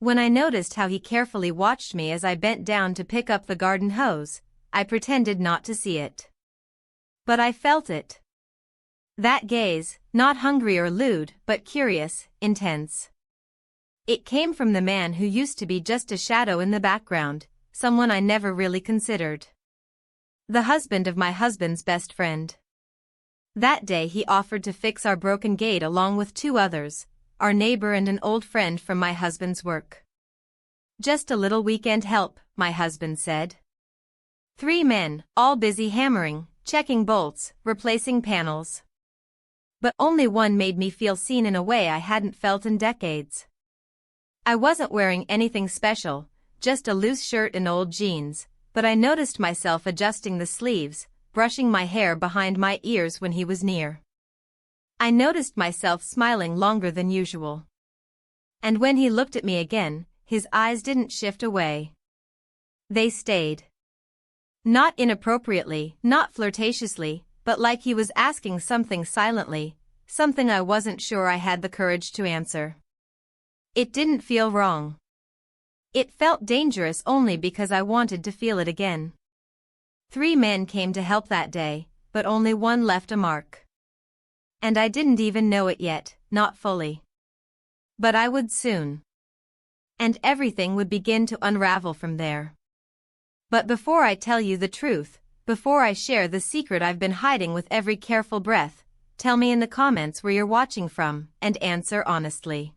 When I noticed how he carefully watched me as I bent down to pick up the garden hose, I pretended not to see it. But I felt it. That gaze, not hungry or lewd, but curious, intense. It came from the man who used to be just a shadow in the background, someone I never really considered. The husband of my husband's best friend. That day he offered to fix our broken gate along with two others, our neighbor and an old friend from my husband's work. Just a little weekend help, my husband said. 3 men, all busy hammering, checking bolts, replacing panels. But only one made me feel seen in a way I hadn't felt in decades. I wasn't wearing anything special, just a loose shirt and old jeans, but I noticed myself adjusting the sleeves, brushing my hair behind my ears when he was near. I noticed myself smiling longer than usual. And when he looked at me again, his eyes didn't shift away. They stayed. Not inappropriately, not flirtatiously, but like he was asking something silently, something I wasn't sure I had the courage to answer. It didn't feel wrong. It felt dangerous only because I wanted to feel it again. 3 men came to help that day, but only one left a mark. And I didn't even know it yet, not fully. But I would soon. And everything would begin to unravel from there. But before I tell you the truth, before I share the secret I've been hiding with every careful breath, tell me in the comments where you're watching from, and answer honestly.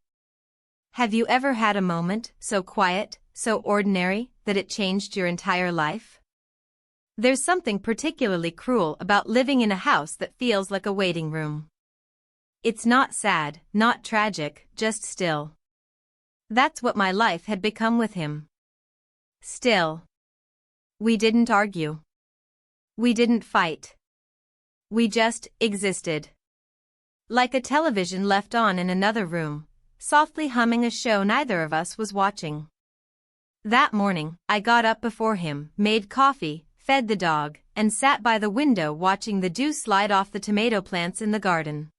Have you ever had a moment, so quiet, so ordinary, that it changed your entire life? There's something particularly cruel about living in a house that feels like a waiting room. It's not sad, not tragic, just still. That's what my life had become with him. Still. We didn't argue. We didn't fight. We just existed. Like a television left on in another room, softly humming a show neither of us was watching. That morning, I got up before him, made coffee, fed the dog, and sat by the window watching the dew slide off the tomato plants in the garden.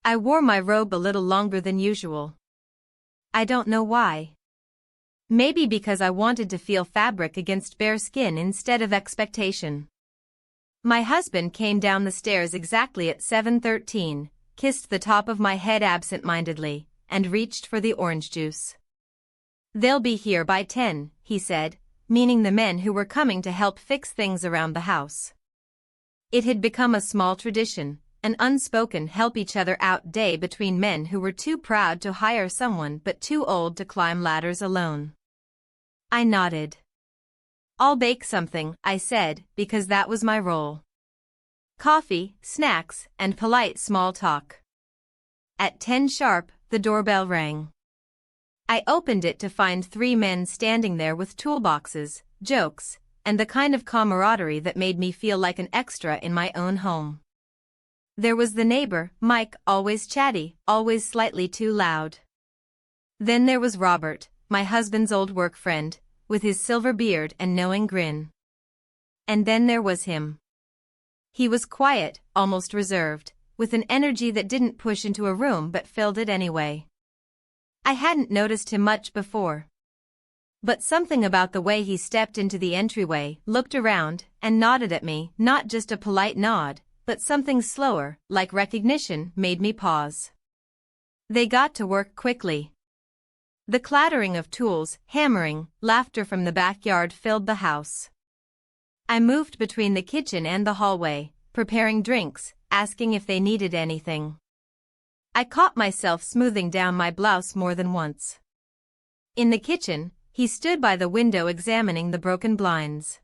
I wore my robe a little longer than usual. I don't know why. Maybe because I wanted to feel fabric against bare skin instead of expectation. My husband came down the stairs exactly at 7:13, kissed the top of my head absent-mindedly, and reached for the orange juice. They'll be here by 10, he said, meaning the men who were coming to help fix things around the house. It had become a small tradition, an unspoken help-each-other-out day between men who were too proud to hire someone but too old to climb ladders alone. I nodded. I'll bake something, I said, because that was my role. Coffee, snacks, and polite small talk. At 10 sharp, the doorbell rang. I opened it to find 3 men standing there with toolboxes, jokes, and the kind of camaraderie that made me feel like an extra in my own home. There was the neighbor, Mike, always chatty, always slightly too loud. Then there was Robert, my husband's old work friend, with his silver beard and knowing grin. And then there was him. He was quiet, almost reserved, with an energy that didn't push into a room but filled it anyway. I hadn't noticed him much before. But something about the way he stepped into the entryway, looked around, and nodded at me, not just a polite nod, but something slower, like recognition, made me pause. They got to work quickly. The clattering of tools, hammering, laughter from the backyard filled the house. I moved between the kitchen and the hallway, preparing drinks, asking if they needed anything. I caught myself smoothing down my blouse more than once. In the kitchen, he stood by the window examining the broken blinds.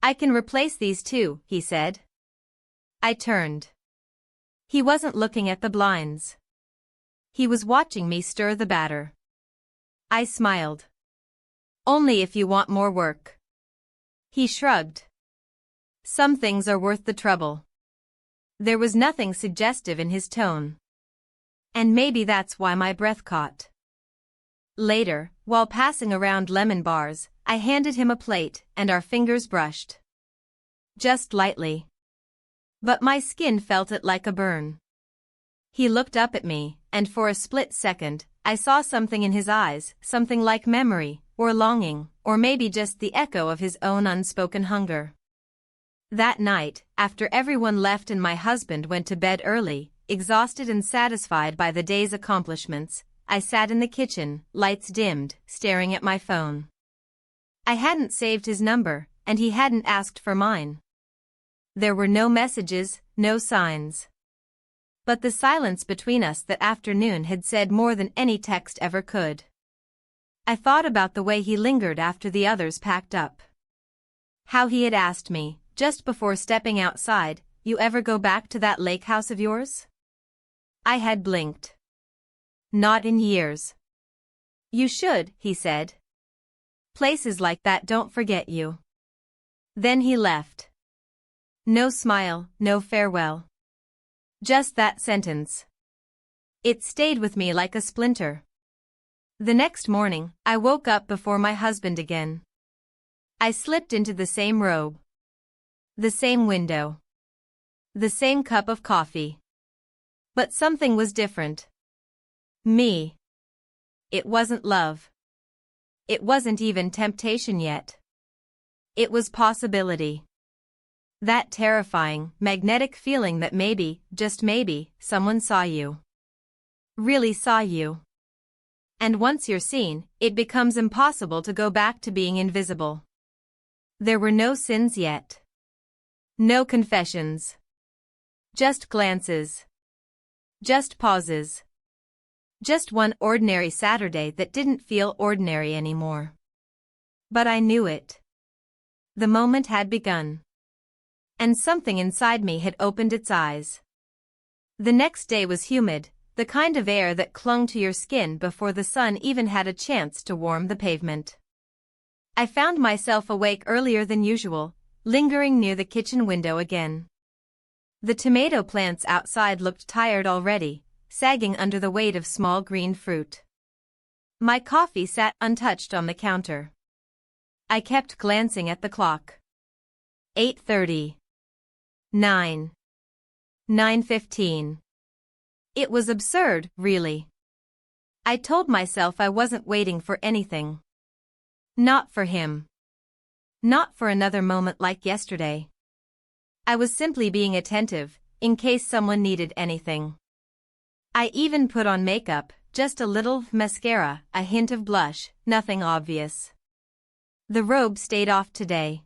"I can replace these too," he said. I turned. He wasn't looking at the blinds. He was watching me stir the batter. I smiled. "Only if you want more work." He shrugged. "Some things are worth the trouble." There was nothing suggestive in his tone. And maybe that's why my breath caught. Later, while passing around lemon bars, I handed him a plate, and our fingers brushed. Just lightly. But my skin felt it like a burn. He looked up at me, and for a split second, I saw something in his eyes, something like memory, or longing, or maybe just the echo of his own unspoken hunger. That night, after everyone left and my husband went to bed early, exhausted and satisfied by the day's accomplishments, I sat in the kitchen, lights dimmed, staring at my phone. I hadn't saved his number, and he hadn't asked for mine. There were no messages, no signs. But the silence between us that afternoon had said more than any text ever could. I thought about the way he lingered after the others packed up. How he had asked me, just before stepping outside, "You ever go back to that lake house of yours?" I had blinked. Not in years. "You should," he said. "Places like that don't forget you." Then he left. No smile, no farewell. Just that sentence. It stayed with me like a splinter. The next morning, I woke up before my husband again. I slipped into the same robe. The same window. The same cup of coffee. But something was different. Me. It wasn't love. It wasn't even temptation yet. It was possibility. That terrifying, magnetic feeling that maybe, just maybe, someone saw you. Really saw you. And once you're seen, it becomes impossible to go back to being invisible. There were no sins yet. No confessions. Just glances. Just pauses. Just one ordinary Saturday that didn't feel ordinary anymore. But I knew it. The moment had begun. And something inside me had opened its eyes. The next day was humid, the kind of air that clung to your skin before the sun even had a chance to warm the pavement. I found myself awake earlier than usual, lingering near the kitchen window again. The tomato plants outside looked tired already, sagging under the weight of small green fruit. My coffee sat untouched on the counter. I kept glancing at the clock. 8:30. 9. 9:15. It was absurd, really. I told myself I wasn't waiting for anything. Not for him. Not for another moment like yesterday. I was simply being attentive, in case someone needed anything. I even put on makeup, just a little mascara, a hint of blush, nothing obvious. The robe stayed off today.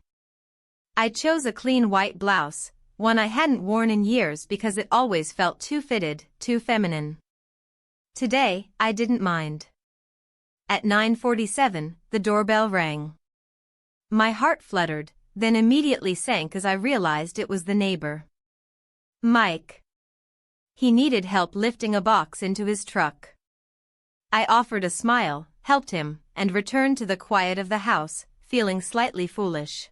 I chose a clean white blouse, one I hadn't worn in years because it always felt too fitted, too feminine. Today, I didn't mind. At 9:47, the doorbell rang. My heart fluttered, then immediately sank as I realized it was the neighbor. Mike. He needed help lifting a box into his truck. I offered a smile, helped him, and returned to the quiet of the house, feeling slightly foolish.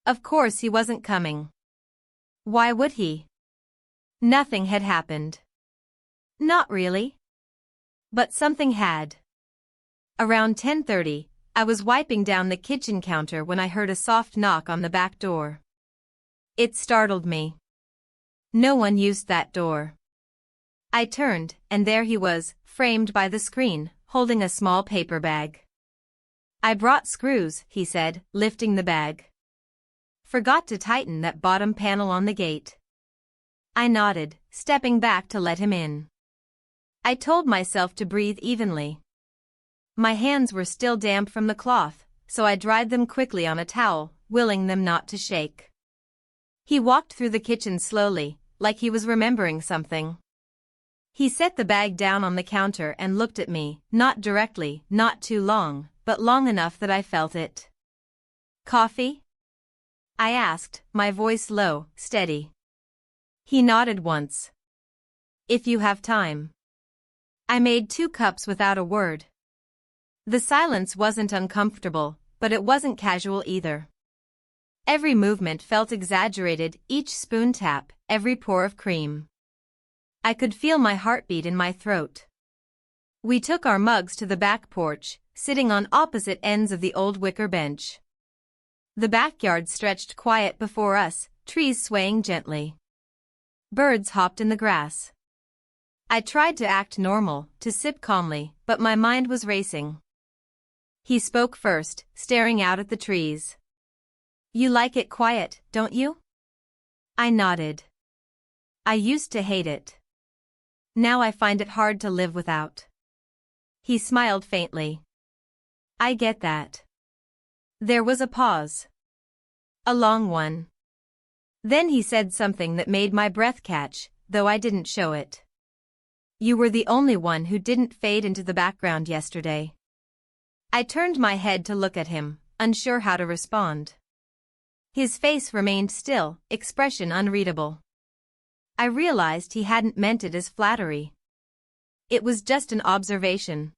Of course he wasn't coming. Why would he? Nothing had happened. Not really. But something had. Around 10:30, I was wiping down the kitchen counter when I heard a soft knock on the back door. It startled me. No one used that door. I turned, and there he was, framed by the screen, holding a small paper bag. I brought screws, he said, lifting the bag. Forgot to tighten that bottom panel on the gate. I nodded, stepping back to let him in. I told myself to breathe evenly. My hands were still damp from the cloth, so I dried them quickly on a towel, willing them not to shake. He walked through the kitchen slowly, like he was remembering something. He set the bag down on the counter and looked at me, not directly, not too long, but long enough that I felt it. Coffee? I asked, my voice low, steady. He nodded once. If you have time. I made 2 cups without a word. The silence wasn't uncomfortable, but it wasn't casual either. Every movement felt exaggerated, each spoon tap, every pour of cream. I could feel my heartbeat in my throat. We took our mugs to the back porch, sitting on opposite ends of the old wicker bench. The backyard stretched quiet before us, trees swaying gently. Birds hopped in the grass. I tried to act normal, to sip calmly, but my mind was racing. He spoke first, staring out at the trees. You like it quiet, don't you? I nodded. I used to hate it. Now I find it hard to live without. He smiled faintly. I get that. There was a pause. A long one. Then he said something that made my breath catch, though I didn't show it. You were the only one who didn't fade into the background yesterday. I turned my head to look at him, unsure how to respond. His face remained still, expression unreadable. I realized he hadn't meant it as flattery. It was just an observation.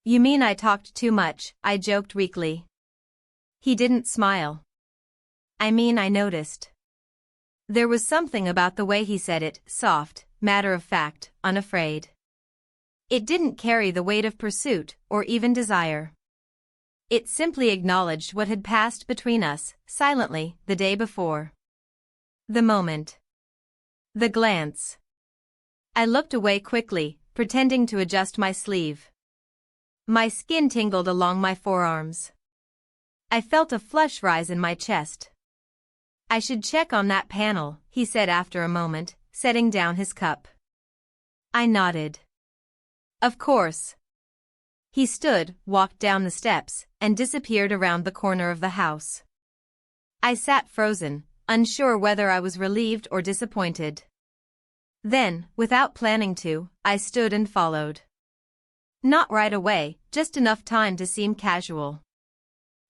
You mean I talked too much? I joked weakly. He didn't smile. I mean, I noticed. There was something about the way he said it, soft, matter of fact, unafraid. It didn't carry the weight of pursuit, or even desire. It simply acknowledged what had passed between us, silently, the day before. The moment. The glance. I looked away quickly, pretending to adjust my sleeve. My skin tingled along my forearms. I felt a flush rise in my chest. I should check on that panel, he said after a moment, setting down his cup. I nodded. Of course. He stood, walked down the steps, and disappeared around the corner of the house. I sat frozen, unsure whether I was relieved or disappointed. Then, without planning to, I stood and followed. Not right away, just enough time to seem casual.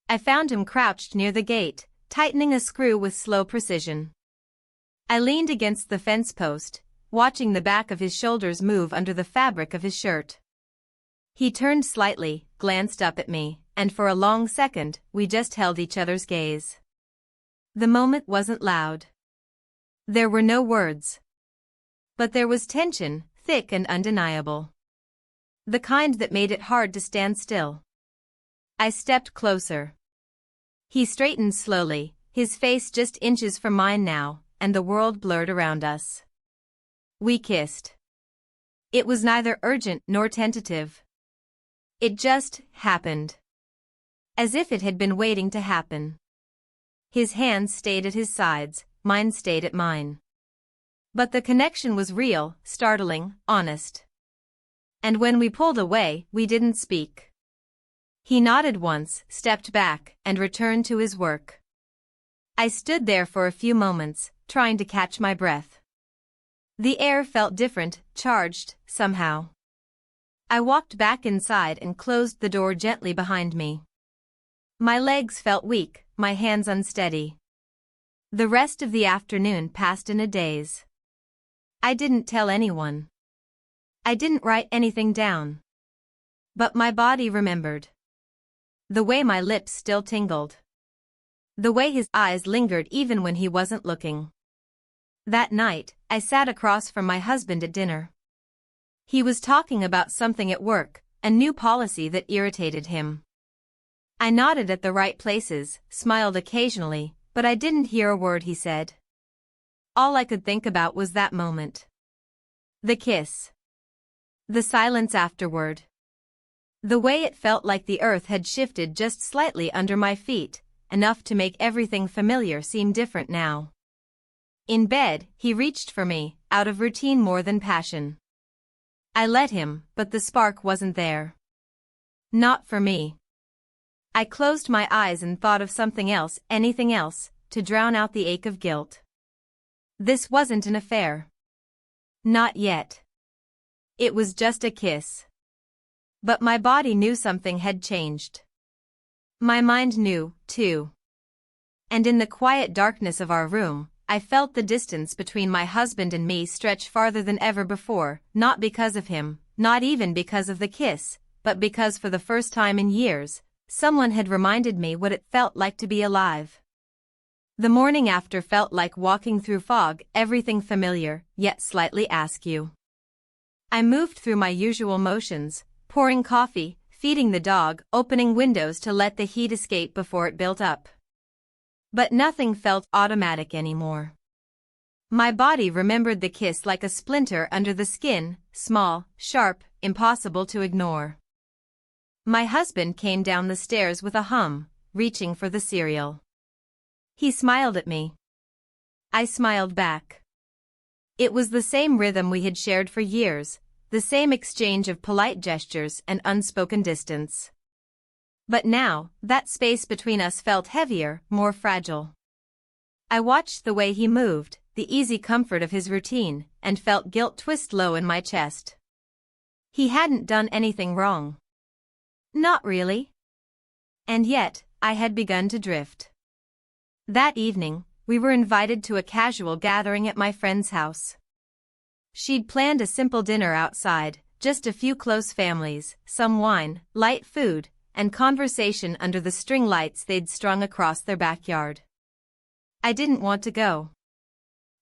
I found him crouched near the gate, tightening a screw with slow precision. I leaned against the fence post, watching the back of his shoulders move under the fabric of his shirt. He turned slightly, glanced up at me, and for a long second, we just held each other's gaze. The moment wasn't loud. There were no words. But there was tension, thick and undeniable. The kind that made it hard to stand still. I stepped closer. He straightened slowly, his face just inches from mine now, and the world blurred around us. We kissed. It was neither urgent nor tentative. It just happened. As if it had been waiting to happen. His hands stayed at his sides, mine stayed at mine. But the connection was real, startling, honest. And when we pulled away, we didn't speak. He nodded once, stepped back, and returned to his work. I stood there for a few moments, trying to catch my breath. The air felt different, charged, somehow. I walked back inside and closed the door gently behind me. My legs felt weak, my hands unsteady. The rest of the afternoon passed in a daze. I didn't tell anyone. I didn't write anything down. But my body remembered. The way my lips still tingled. The way his eyes lingered even when he wasn't looking. That night, I sat across from my husband at dinner. He was talking about something at work, a new policy that irritated him. I nodded at the right places, smiled occasionally, but I didn't hear a word he said. All I could think about was that moment. The kiss. The silence afterward. The way it felt like the earth had shifted just slightly under my feet, enough to make everything familiar seem different now. In bed, he reached for me, out of routine more than passion. I let him, but the spark wasn't there. Not for me. I closed my eyes and thought of something else, anything else, to drown out the ache of guilt. This wasn't an affair. Not yet. It was just a kiss. But my body knew something had changed. My mind knew, too. And in the quiet darkness of our room, I felt the distance between my husband and me stretch farther than ever before, not because of him, not even because of the kiss, but because for the first time in years, someone had reminded me what it felt like to be alive. The morning after felt like walking through fog, everything familiar, yet slightly askew. I moved through my usual motions, pouring coffee, feeding the dog, opening windows to let the heat escape before it built up. But nothing felt automatic anymore. My body remembered the kiss like a splinter under the skin, small, sharp, impossible to ignore. My husband came down the stairs with a hum, reaching for the cereal. He smiled at me. I smiled back. It was the same rhythm we had shared for years, the same exchange of polite gestures and unspoken distance. But now, that space between us felt heavier, more fragile. I watched the way he moved, the easy comfort of his routine, and felt guilt twist low in my chest. He hadn't done anything wrong. Not really. And yet, I had begun to drift. That evening, we were invited to a casual gathering at my friend's house. She'd planned a simple dinner outside, just a few close families, some wine, light food, and conversation under the string lights they'd strung across their backyard. I didn't want to go.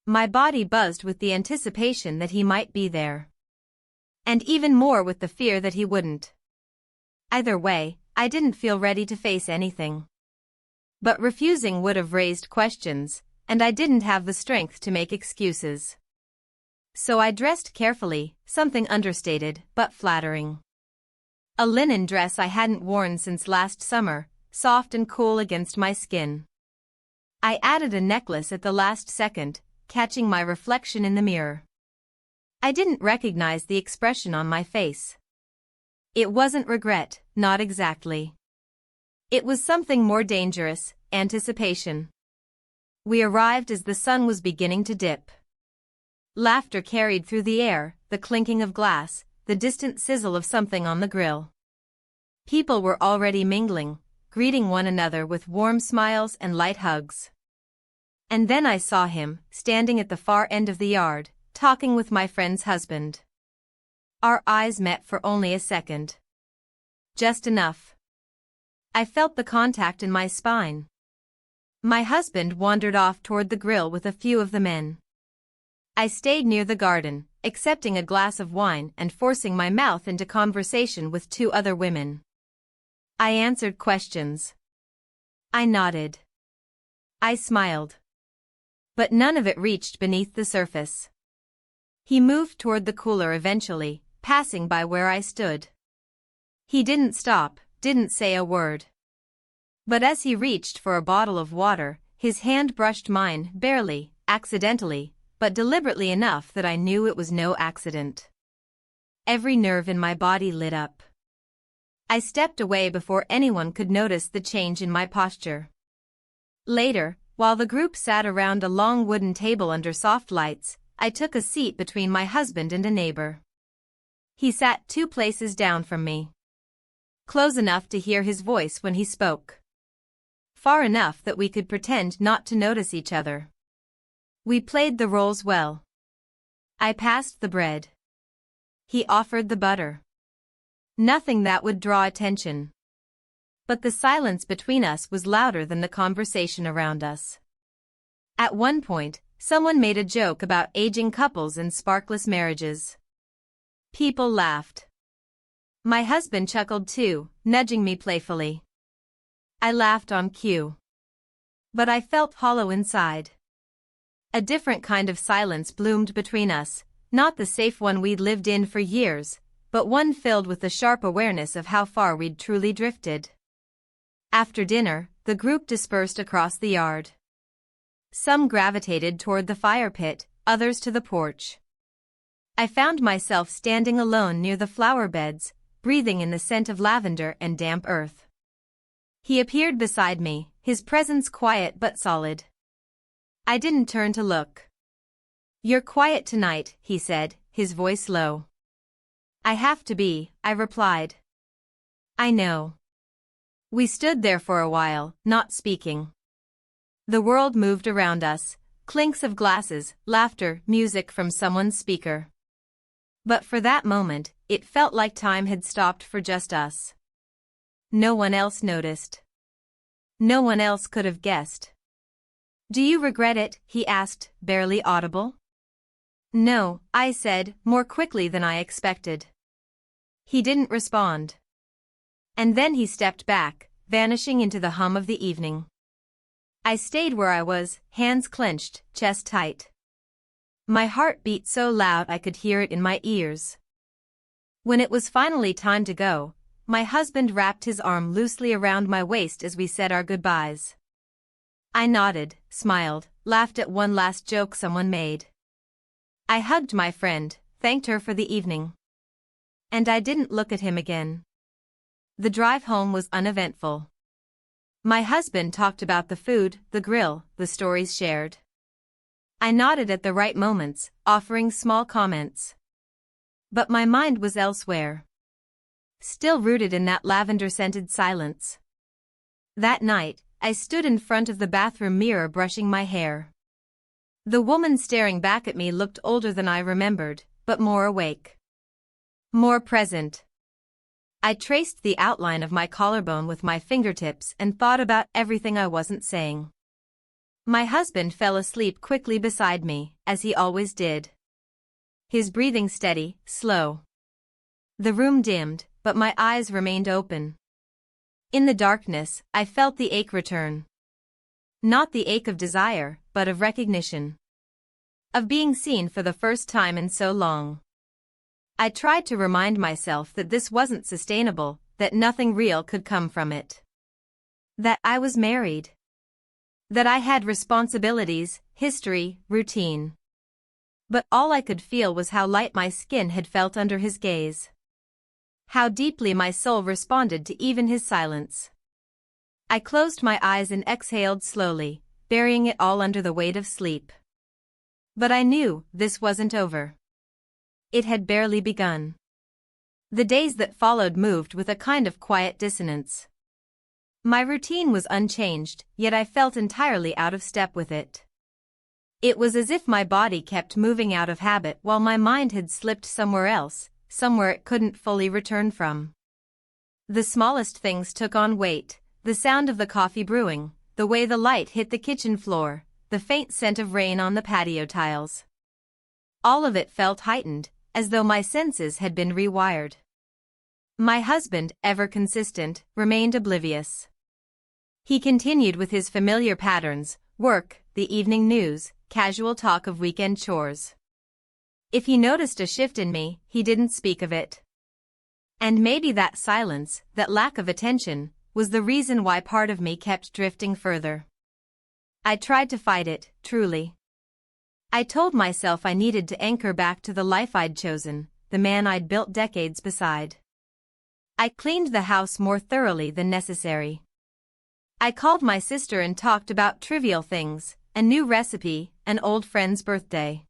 My body buzzed with the anticipation that he might be there. And even more with the fear that he wouldn't. Either way, I didn't feel ready to face anything. But refusing would have raised questions, and I didn't have the strength to make excuses. So I dressed carefully, something understated but flattering. A linen dress I hadn't worn since last summer, soft and cool against my skin. I added a necklace at the last second, catching my reflection in the mirror. I didn't recognize the expression on my face. It wasn't regret, not exactly. It was something more dangerous, anticipation. We arrived as the sun was beginning to dip. Laughter carried through the air, the clinking of glass, the distant sizzle of something on the grill. People were already mingling, greeting one another with warm smiles and light hugs. And then I saw him, standing at the far end of the yard, talking with my friend's husband. Our eyes met for only a second. Just enough. I felt the contact in my spine. My husband wandered off toward the grill with a few of the men. I stayed near the garden, accepting a glass of wine and forcing my mouth into conversation with two other women. I answered questions. I nodded. I smiled. But none of it reached beneath the surface. He moved toward the cooler eventually, passing by where I stood. He didn't stop, didn't say a word. But as he reached for a bottle of water, his hand brushed mine, barely, accidentally, but deliberately enough that I knew it was no accident. Every nerve in my body lit up. I stepped away before anyone could notice the change in my posture. Later, while the group sat around a long wooden table under soft lights, I took a seat between my husband and a neighbor. He sat 2 places down from me. Close enough to hear his voice when he spoke. Far enough that we could pretend not to notice each other. We played the roles well. I passed the bread. He offered the butter. Nothing that would draw attention. But the silence between us was louder than the conversation around us. At one point, someone made a joke about aging couples and sparkless marriages. People laughed. My husband chuckled too, nudging me playfully. I laughed on cue. But I felt hollow inside. A different kind of silence bloomed between us, not the safe one we'd lived in for years, but one filled with the sharp awareness of how far we'd truly drifted. After dinner, the group dispersed across the yard. Some gravitated toward the fire pit, others to the porch. I found myself standing alone near the flower beds, breathing in the scent of lavender and damp earth. He appeared beside me, his presence quiet but solid. I didn't turn to look. "You're quiet tonight," he said, his voice low. "I have to be," I replied. "I know." We stood there for a while, not speaking. The world moved around us, clinks of glasses, laughter, music from someone's speaker. But for that moment, it felt like time had stopped for just us. No one else noticed. No one else could have guessed. "Do you regret it?" he asked, barely audible. "No," I said, more quickly than I expected. He didn't respond. And then he stepped back, vanishing into the hum of the evening. I stayed where I was, hands clenched, chest tight. My heart beat so loud I could hear it in my ears. When it was finally time to go, my husband wrapped his arm loosely around my waist as we said our goodbyes. I nodded, smiled, laughed at one last joke someone made. I hugged my friend, thanked her for the evening. And I didn't look at him again. The drive home was uneventful. My husband talked about the food, the grill, the stories shared. I nodded at the right moments, offering small comments. But my mind was elsewhere. Still rooted in that lavender-scented silence. That night, I stood in front of the bathroom mirror brushing my hair. The woman staring back at me looked older than I remembered, but more awake. More present. I traced the outline of my collarbone with my fingertips and thought about everything I wasn't saying. My husband fell asleep quickly beside me, as he always did. His breathing steady, slow. The room dimmed, but my eyes remained open. In the darkness, I felt the ache return. Not the ache of desire, but of recognition. Of being seen for the first time in so long. I tried to remind myself that this wasn't sustainable, that nothing real could come from it. That I was married. That I had responsibilities, history, routine. But all I could feel was how light my skin had felt under his gaze. How deeply my soul responded to even his silence. I closed my eyes and exhaled slowly, burying it all under the weight of sleep. But I knew this wasn't over. It had barely begun. The days that followed moved with a kind of quiet dissonance. My routine was unchanged, yet I felt entirely out of step with it. It was as if my body kept moving out of habit while my mind had slipped somewhere else, somewhere it couldn't fully return from. The smallest things took on weight, the sound of the coffee brewing, the way the light hit the kitchen floor, the faint scent of rain on the patio tiles. All of it felt heightened, as though my senses had been rewired. My husband, ever consistent, remained oblivious. He continued with his familiar patterns, work, the evening news, casual talk of weekend chores. If he noticed a shift in me, he didn't speak of it. And maybe that silence, that lack of attention, was the reason why part of me kept drifting further. I tried to fight it, truly. I told myself I needed to anchor back to the life I'd chosen, the man I'd built decades beside. I cleaned the house more thoroughly than necessary. I called my sister and talked about trivial things, a new recipe, an old friend's birthday.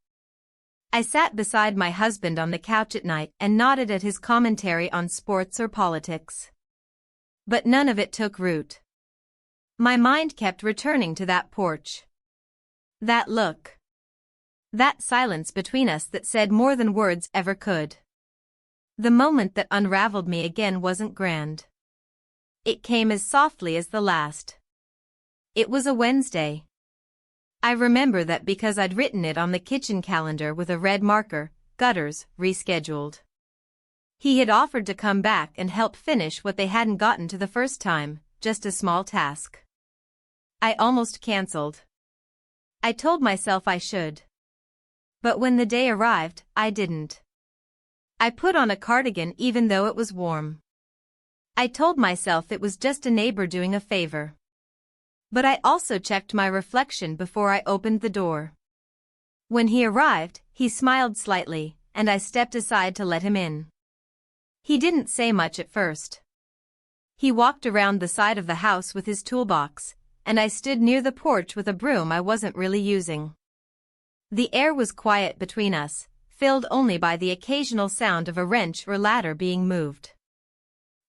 I sat beside my husband on the couch at night and nodded at his commentary on sports or politics. But none of it took root. My mind kept returning to that porch. That look. That silence between us that said more than words ever could. The moment that unraveled me again wasn't grand. It came as softly as the last. It was a Wednesday. I remember that because I'd written it on the kitchen calendar with a red marker, gutters, rescheduled. He had offered to come back and help finish what they hadn't gotten to the first time, just a small task. I almost canceled. I told myself I should. But when the day arrived, I didn't. I put on a cardigan even though it was warm. I told myself it was just a neighbor doing a favor. But I also checked my reflection before I opened the door. When he arrived, he smiled slightly, and I stepped aside to let him in. He didn't say much at first. He walked around the side of the house with his toolbox, and I stood near the porch with a broom I wasn't really using. The air was quiet between us, filled only by the occasional sound of a wrench or ladder being moved.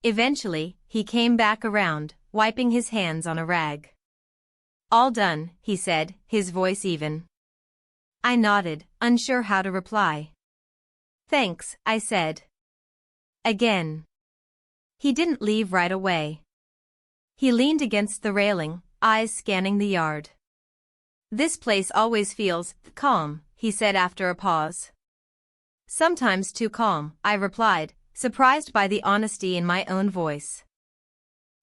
Eventually, he came back around, wiping his hands on a rag. "All done," he said, his voice even. I nodded, unsure how to reply. "Thanks," I said. Again. He didn't leave right away. He leaned against the railing, eyes scanning the yard. "This place always feels calm," he said after a pause. "Sometimes too calm," I replied, surprised by the honesty in my own voice.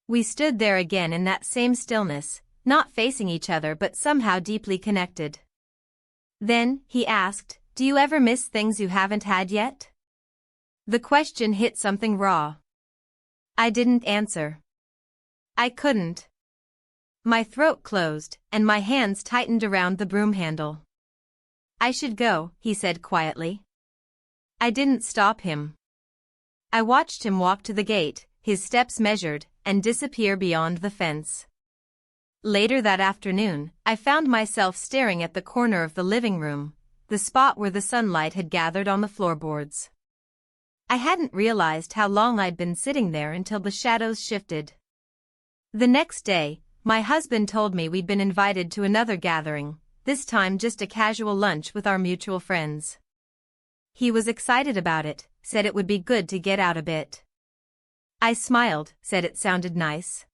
We stood there again in that same stillness, not facing each other but somehow deeply connected. Then, he asked, "Do you ever miss things you haven't had yet?" The question hit something raw. I didn't answer. I couldn't. My throat closed, and my hands tightened around the broom handle. "I should go," he said quietly. I didn't stop him. I watched him walk to the gate, his steps measured, and disappear beyond the fence. Later that afternoon, I found myself staring at the corner of the living room, the spot where the sunlight had gathered on the floorboards. I hadn't realized how long I'd been sitting there until the shadows shifted. The next day, my husband told me we'd been invited to another gathering, this time just a casual lunch with our mutual friends. He was excited about it, said it would be good to get out a bit. I smiled, said it sounded nice.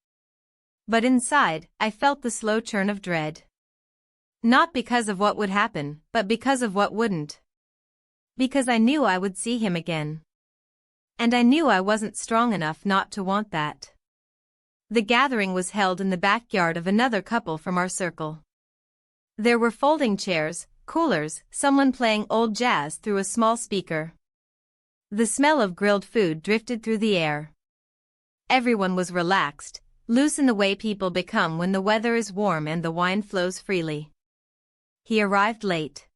But inside, I felt the slow churn of dread. Not because of what would happen, but because of what wouldn't. Because I knew I would see him again. And I knew I wasn't strong enough not to want that. The gathering was held in the backyard of another couple from our circle. There were folding chairs, coolers, someone playing old jazz through a small speaker. The smell of grilled food drifted through the air. Everyone was relaxed, loose in the way people become when the weather is warm and the wine flows freely. He arrived late.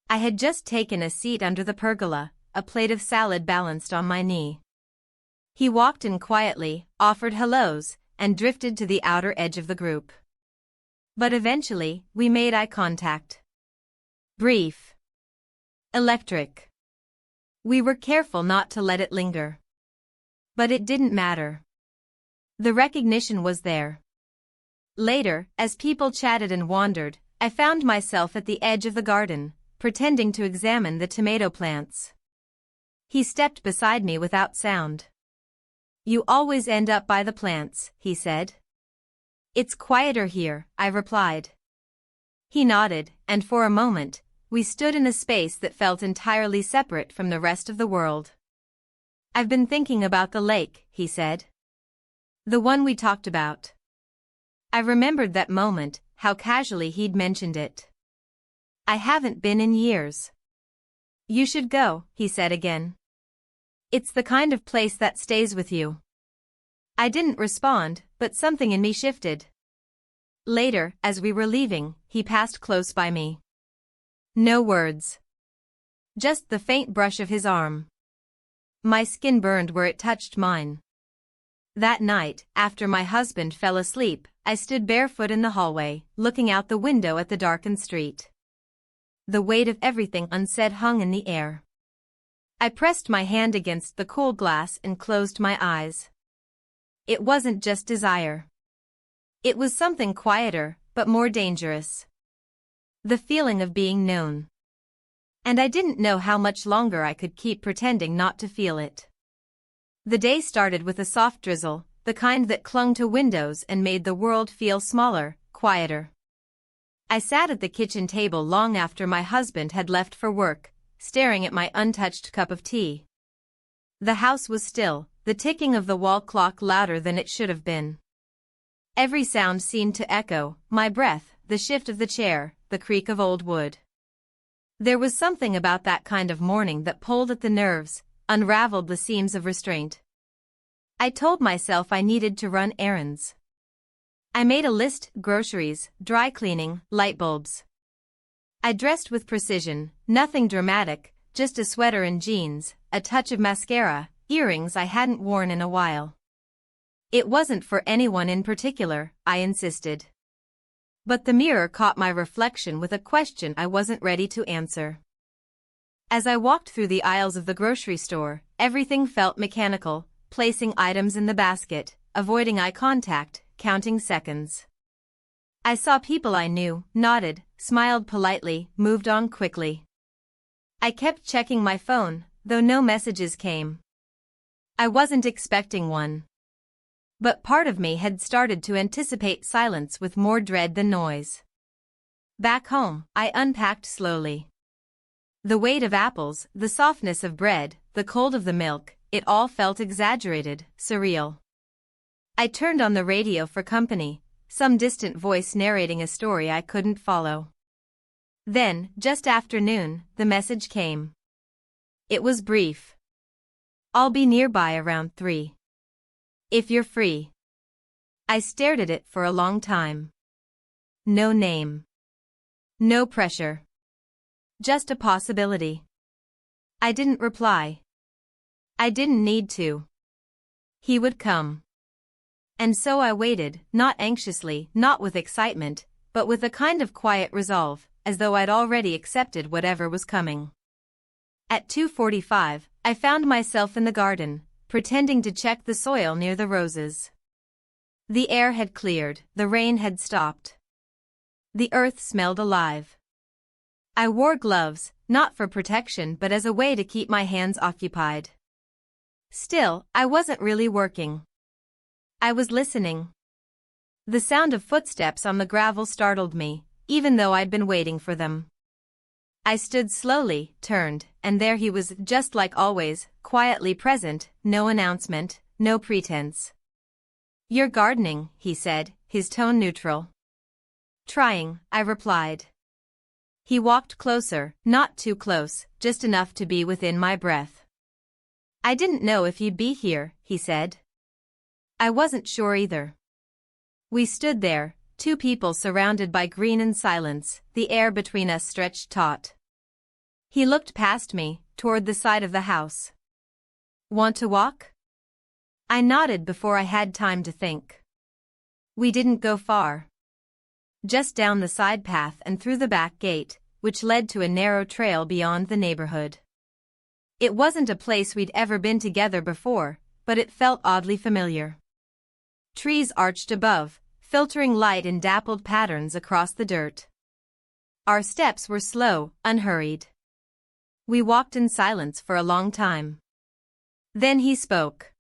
I had just taken a seat under the pergola, a plate of salad balanced on my knee. He walked in quietly, offered hellos, and drifted to the outer edge of the group. But eventually, we made eye contact. Brief. Electric. We were careful not to let it linger. But it didn't matter. The recognition was there. Later, as people chatted and wandered, I found myself at the edge of the garden, pretending to examine the tomato plants. He stepped beside me without sound. "You always end up by the plants," he said. "It's quieter here," I replied. He nodded, and for a moment, we stood in a space that felt entirely separate from the rest of the world. "I've been thinking about the lake," he said. "The one we talked about." I remembered that moment, how casually he'd mentioned it. "I haven't been in years." "You should go," he said again. "It's the kind of place that stays with you." I didn't respond, but something in me shifted. Later, as we were leaving, he passed close by me. No words. Just the faint brush of his arm. My skin burned where it touched mine. That night, after my husband fell asleep, I stood barefoot in the hallway, looking out the window at the darkened street. The weight of everything unsaid hung in the air. I pressed my hand against the cool glass and closed my eyes. It wasn't just desire. It was something quieter, but more dangerous. The feeling of being known. And I didn't know how much longer I could keep pretending not to feel it. The day started with a soft drizzle, the kind that clung to windows and made the world feel smaller, quieter. I sat at the kitchen table long after my husband had left for work, staring at my untouched cup of tea. The house was still, the ticking of the wall clock louder than it should have been. Every sound seemed to echo, my breath, the shift of the chair, the creak of old wood. There was something about that kind of morning that pulled at the nerves, unraveled the seams of restraint. I told myself I needed to run errands. I made a list: groceries, dry cleaning, light bulbs. I dressed with precision, nothing dramatic, just a sweater and jeans, a touch of mascara, earrings I hadn't worn in a while. It wasn't for anyone in particular, I insisted. But the mirror caught my reflection with a question I wasn't ready to answer. As I walked through the aisles of the grocery store, everything felt mechanical, placing items in the basket, avoiding eye contact, counting seconds. I saw people I knew, nodded, smiled politely, moved on quickly. I kept checking my phone, though no messages came. I wasn't expecting one. But part of me had started to anticipate silence with more dread than noise. Back home, I unpacked slowly. The weight of apples, the softness of bread, the cold of the milk, it all felt exaggerated, surreal. I turned on the radio for company, some distant voice narrating a story I couldn't follow. Then, just after noon, the message came. It was brief. I'll be nearby around 3. If you're free. I stared at it for a long time. No name. No pressure. Just a possibility. I didn't reply. I didn't need to. He would come. And so I waited, not anxiously, not with excitement, but with a kind of quiet resolve, as though I'd already accepted whatever was coming. At 2:45, I found myself in the garden, pretending to check the soil near the roses. The air had cleared, the rain had stopped. The earth smelled alive. I wore gloves, not for protection but as a way to keep my hands occupied. Still, I wasn't really working. I was listening. The sound of footsteps on the gravel startled me, even though I'd been waiting for them. I stood slowly, turned, and there he was, just like always, quietly present, no announcement, no pretense. "You're gardening," he said, his tone neutral. "Trying," I replied. He walked closer, not too close, just enough to be within my breath. "I didn't know if you'd be here," he said. I wasn't sure either. We stood there, two people surrounded by green and silence, the air between us stretched taut. He looked past me, toward the side of the house. "Want to walk?" I nodded before I had time to think. We didn't go far. Just down the side path and through the back gate, which led to a narrow trail beyond the neighborhood. It wasn't a place we'd ever been together before, but it felt oddly familiar. Trees arched above, filtering light in dappled patterns across the dirt. Our steps were slow, unhurried. We walked in silence for a long time. Then he spoke.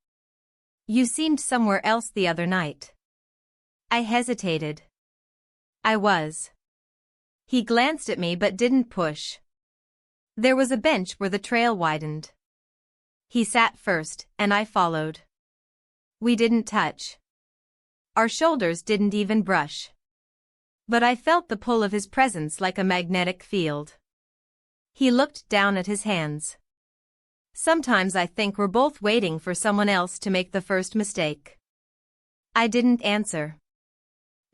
"You seemed somewhere else the other night." I hesitated. I was. He glanced at me but didn't push. There was a bench where the trail widened. He sat first, and I followed. We didn't touch. Our shoulders didn't even brush. But I felt the pull of his presence like a magnetic field. He looked down at his hands. Sometimes I think we're both waiting for someone else to make the first mistake. I didn't answer.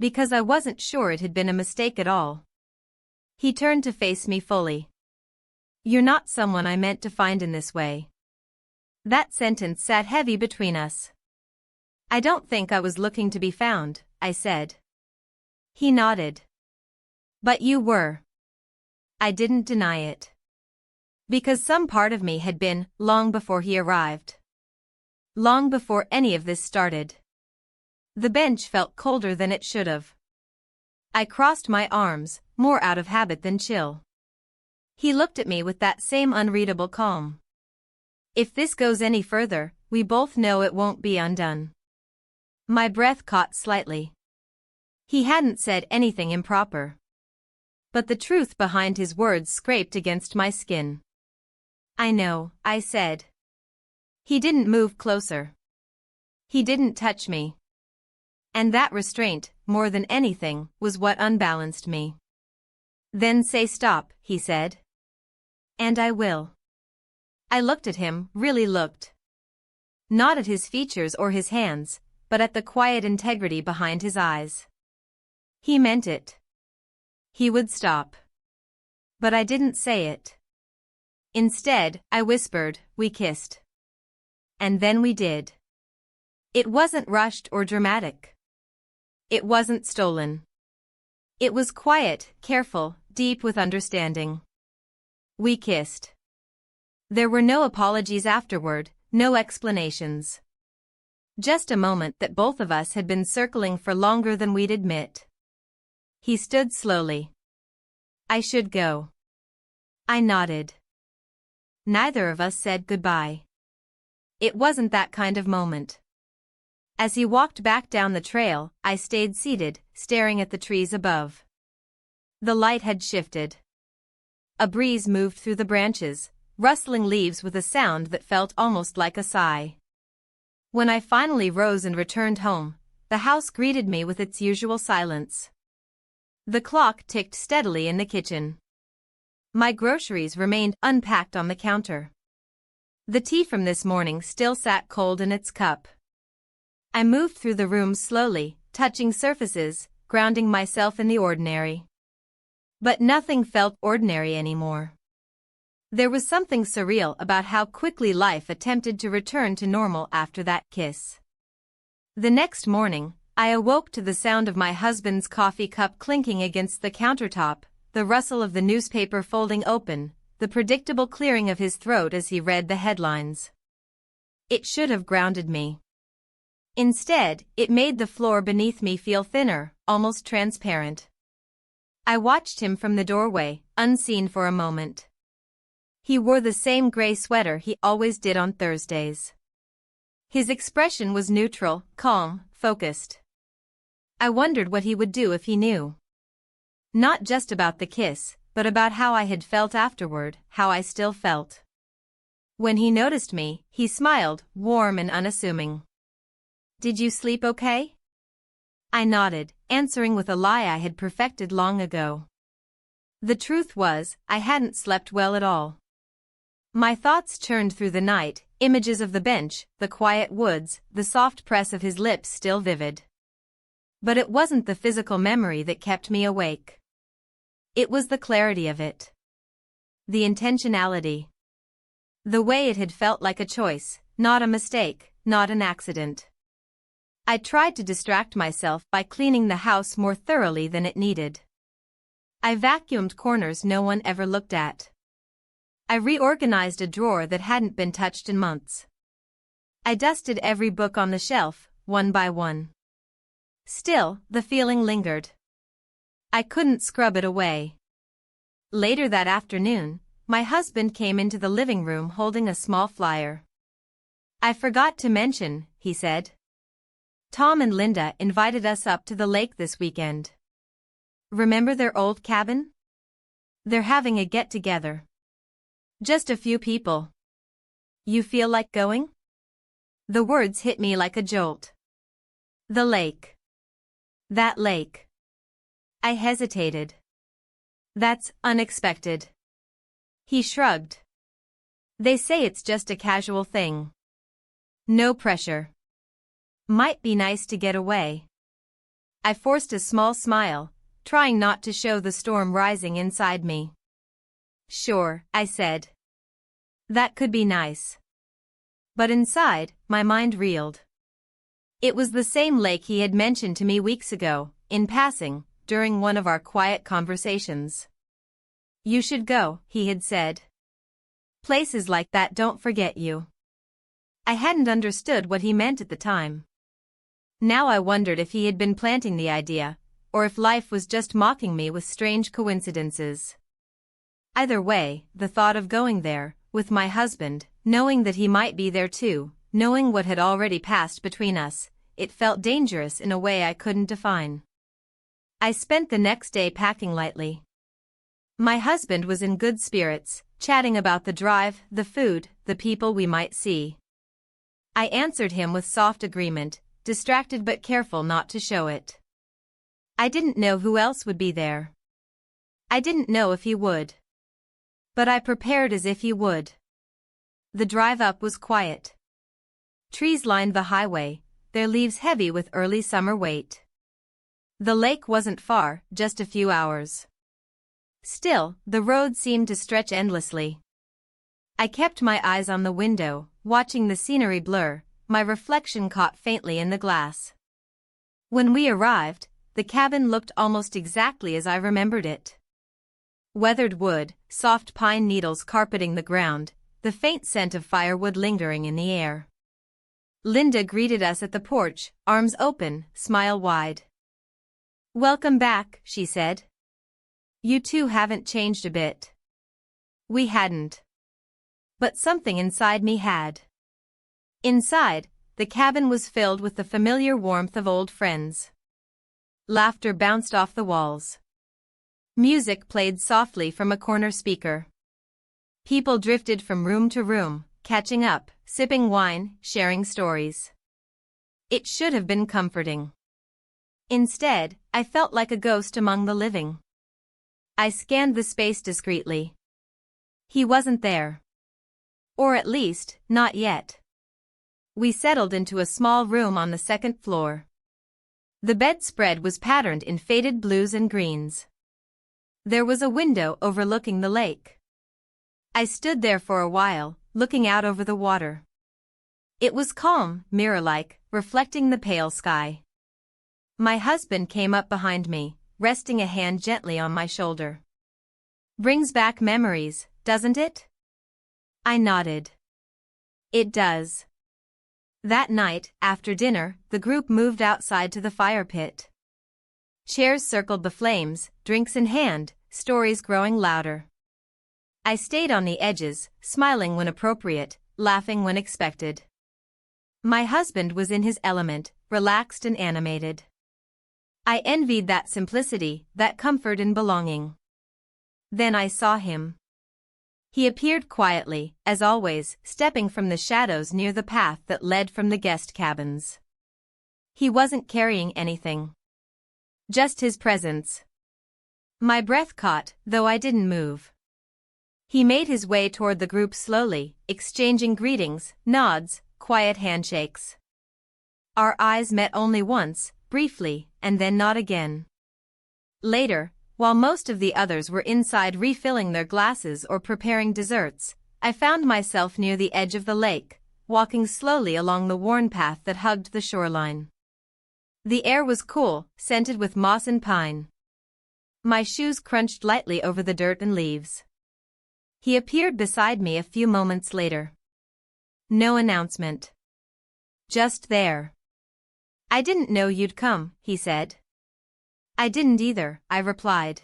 Because I wasn't sure it had been a mistake at all. He turned to face me fully. "You're not someone I meant to find in this way." That sentence sat heavy between us. "I don't think I was looking to be found," I said. He nodded. "But you were." I didn't deny it. Because some part of me had been, long before he arrived. Long before any of this started. The bench felt colder than it should have. I crossed my arms, more out of habit than chill. He looked at me with that same unreadable calm. "If this goes any further, we both know it won't be undone." My breath caught slightly. He hadn't said anything improper. But the truth behind his words scraped against my skin. "I know," I said. He didn't move closer. He didn't touch me. And that restraint, more than anything, was what unbalanced me. "Then say stop," he said. "And I will." I looked at him, really looked. Not at his features or his hands, but at the quiet integrity behind his eyes. He meant it. He would stop. But I didn't say it. Instead, I whispered, "We kissed." And then we did. It wasn't rushed or dramatic. It wasn't stolen. It was quiet, careful, deep with understanding. We kissed. There were no apologies afterward, no explanations. Just a moment that both of us had been circling for longer than we'd admit. He stood slowly. "I should go." I nodded. Neither of us said goodbye. It wasn't that kind of moment. As he walked back down the trail, I stayed seated, staring at the trees above. The light had shifted. A breeze moved through the branches, rustling leaves with a sound that felt almost like a sigh. When I finally rose and returned home, the house greeted me with its usual silence. The clock ticked steadily in the kitchen. My groceries remained unpacked on the counter. The tea from this morning still sat cold in its cup. I moved through the room slowly, touching surfaces, grounding myself in the ordinary. But nothing felt ordinary anymore. There was something surreal about how quickly life attempted to return to normal after that kiss. The next morning, I awoke to the sound of my husband's coffee cup clinking against the countertop, the rustle of the newspaper folding open, the predictable clearing of his throat as he read the headlines. It should have grounded me. Instead, it made the floor beneath me feel thinner, almost transparent. I watched him from the doorway, unseen for a moment. He wore the same gray sweater he always did on Thursdays. His expression was neutral, calm, focused. I wondered what he would do if he knew. Not just about the kiss, but about how I had felt afterward, how I still felt. When he noticed me, he smiled, warm and unassuming. "Did you sleep okay?" I nodded, answering with a lie I had perfected long ago. The truth was, I hadn't slept well at all. My thoughts churned through the night, images of the bench, the quiet woods, the soft press of his lips still vivid. But it wasn't the physical memory that kept me awake. It was the clarity of it. The intentionality. The way it had felt like a choice, not a mistake, not an accident. I tried to distract myself by cleaning the house more thoroughly than it needed. I vacuumed corners no one ever looked at. I reorganized a drawer that hadn't been touched in months. I dusted every book on the shelf, one by one. Still, the feeling lingered. I couldn't scrub it away. Later that afternoon, my husband came into the living room holding a small flyer. "I forgot to mention," he said. "Tom and Linda invited us up to the lake this weekend. Remember their old cabin? They're having a get-together. Just a few people. You feel like going?" The words hit me like a jolt. The lake. That lake. I hesitated. "That's unexpected." He shrugged. "They say it's just a casual thing. No pressure. Might be nice to get away." I forced a small smile, trying not to show the storm rising inside me. "Sure," I said. "That could be nice." But inside, my mind reeled. It was the same lake he had mentioned to me weeks ago, in passing, during one of our quiet conversations. "You should go," he had said. "Places like that don't forget you." I hadn't understood what he meant at the time. Now I wondered if he had been planting the idea, or if life was just mocking me with strange coincidences. Either way, the thought of going there, with my husband, knowing that he might be there too, knowing what had already passed between us, it felt dangerous in a way I couldn't define. I spent the next day packing lightly. My husband was in good spirits, chatting about the drive, the food, the people we might see. I answered him with soft agreement, distracted but careful not to show it. I didn't know who else would be there. I didn't know if he would. But I prepared as if he would. The drive up was quiet. Trees lined the highway, their leaves heavy with early summer weight. The lake wasn't far, just a few hours. Still, the road seemed to stretch endlessly. I kept my eyes on the window, watching the scenery blur, my reflection caught faintly in the glass. When we arrived, the cabin looked almost exactly as I remembered it. Weathered wood, soft pine needles carpeting the ground, the faint scent of firewood lingering in the air. Linda greeted us at the porch, arms open, smile wide. "Welcome back," she said. "You two haven't changed a bit." We hadn't. But something inside me had. Inside, the cabin was filled with the familiar warmth of old friends. Laughter bounced off the walls. Music played softly from a corner speaker. People drifted from room to room, catching up, sipping wine, sharing stories. It should have been comforting. Instead, I felt like a ghost among the living. I scanned the space discreetly, He wasn't there. Or at least, not yet. We settled into a small room on the second floor. The bedspread was patterned in faded blues and greens. There was a window overlooking the lake. I stood there for a while, looking out over the water. It was calm, mirror-like, reflecting the pale sky. My husband came up behind me, resting a hand gently on my shoulder. Brings back memories, doesn't it? I nodded. It does. That night, after dinner, the group moved outside to the fire pit. Chairs circled the flames, drinks in hand, stories growing louder. I stayed on the edges, smiling when appropriate, laughing when expected. My husband was in his element, relaxed and animated. I envied that simplicity, that comfort in belonging. Then I saw him. He appeared quietly, as always, stepping from the shadows near the path that led from the guest cabins. He wasn't carrying anything. Just his presence. My breath caught, though I didn't move. He made his way toward the group slowly, exchanging greetings, nods, quiet handshakes. Our eyes met only once, briefly, and then not again. Later, while most of the others were inside refilling their glasses or preparing desserts, I found myself near the edge of the lake, walking slowly along the worn path that hugged the shoreline. The air was cool, scented with moss and pine. My shoes crunched lightly over the dirt and leaves. He appeared beside me a few moments later. No announcement. Just there. I didn't know you'd come, he said. I didn't either, I replied.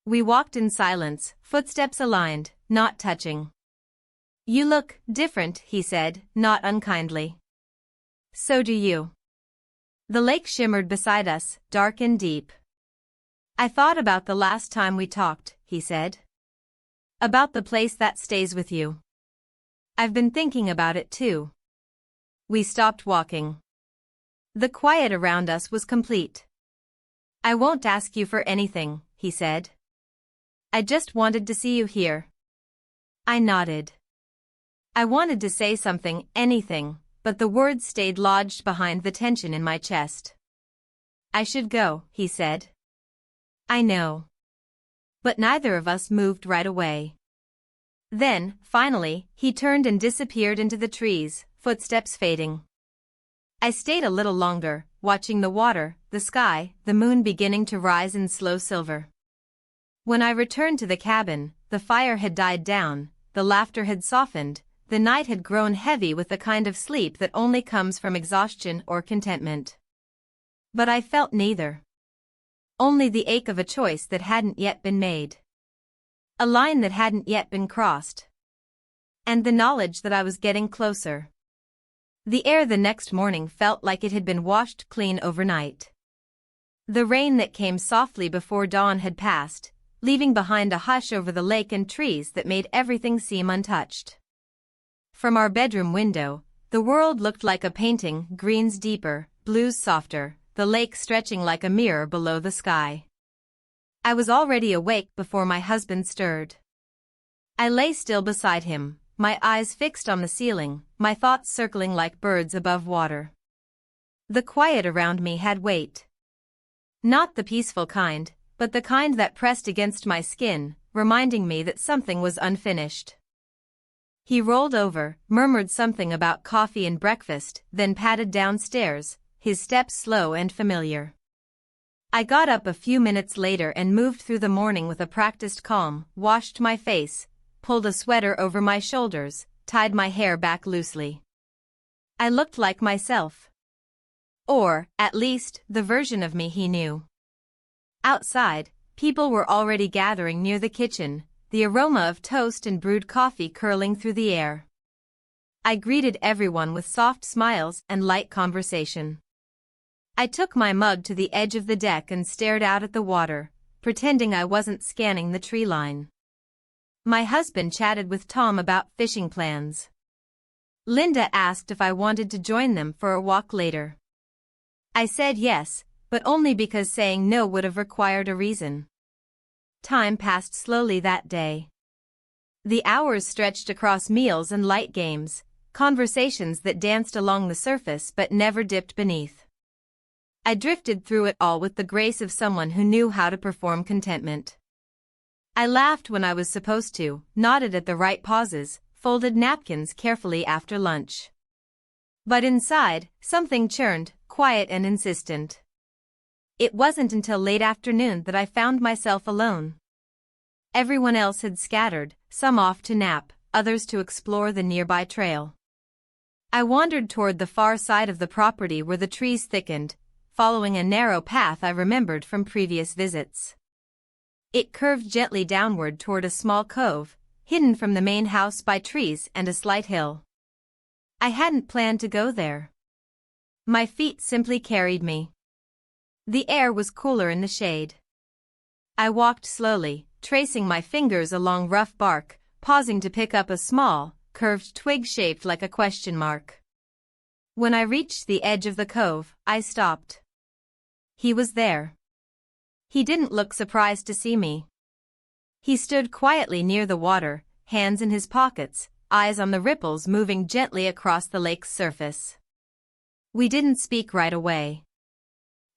We walked in silence, footsteps aligned, not touching. You look different, he said, not unkindly. So do you. The lake shimmered beside us, dark and deep. I thought about the last time we talked, he said. About the place that stays with you. I've been thinking about it too. We stopped walking. The quiet around us was complete. I won't ask you for anything, he said. I just wanted to see you here. I nodded. I wanted to say something, anything, but the words stayed lodged behind the tension in my chest. I should go, he said. I know. But neither of us moved right away. Then, finally, he turned and disappeared into the trees, footsteps fading. I stayed a little longer, watching the water, the sky, the moon beginning to rise in slow silver. When I returned to the cabin, the fire had died down, the laughter had softened, the night had grown heavy with the kind of sleep that only comes from exhaustion or contentment. But I felt neither. Only the ache of a choice that hadn't yet been made. A line that hadn't yet been crossed. And the knowledge that I was getting closer. The air the next morning felt like it had been washed clean overnight. The rain that came softly before dawn had passed, leaving behind a hush over the lake and trees that made everything seem untouched. From our bedroom window, the world looked like a painting, greens deeper, blues softer, the lake stretching like a mirror below the sky. I was already awake before my husband stirred. I lay still beside him, my eyes fixed on the ceiling, my thoughts circling like birds above water. The quiet around me had weight. Not the peaceful kind, but the kind that pressed against my skin, reminding me that something was unfinished. He rolled over, murmured something about coffee and breakfast, then padded downstairs, his steps slow and familiar. I got up a few minutes later and moved through the morning with a practiced calm, washed my face, pulled a sweater over my shoulders, tied my hair back loosely. I looked like myself. Or, at least, the version of me he knew. Outside, people were already gathering near the kitchen, the aroma of toast and brewed coffee curling through the air. I greeted everyone with soft smiles and light conversation. I took my mug to the edge of the deck and stared out at the water, pretending I wasn't scanning the tree line. My husband chatted with Tom about fishing plans. Linda asked if I wanted to join them for a walk later. I said yes, but only because saying no would have required a reason. Time passed slowly that day. The hours stretched across meals and light games, conversations that danced along the surface but never dipped beneath. I drifted through it all with the grace of someone who knew how to perform contentment. I laughed when I was supposed to, nodded at the right pauses, folded napkins carefully after lunch. But inside, something churned, quiet and insistent. It wasn't until late afternoon that I found myself alone. Everyone else had scattered, some off to nap, others to explore the nearby trail. I wandered toward the far side of the property where the trees thickened, following a narrow path I remembered from previous visits. It curved gently downward toward a small cove, hidden from the main house by trees and a slight hill. I hadn't planned to go there. My feet simply carried me. The air was cooler in the shade. I walked slowly, tracing my fingers along rough bark, pausing to pick up a small, curved twig shaped like a question mark. When I reached the edge of the cove, I stopped. He was there. He didn't look surprised to see me. He stood quietly near the water, hands in his pockets, eyes on the ripples moving gently across the lake's surface. We didn't speak right away.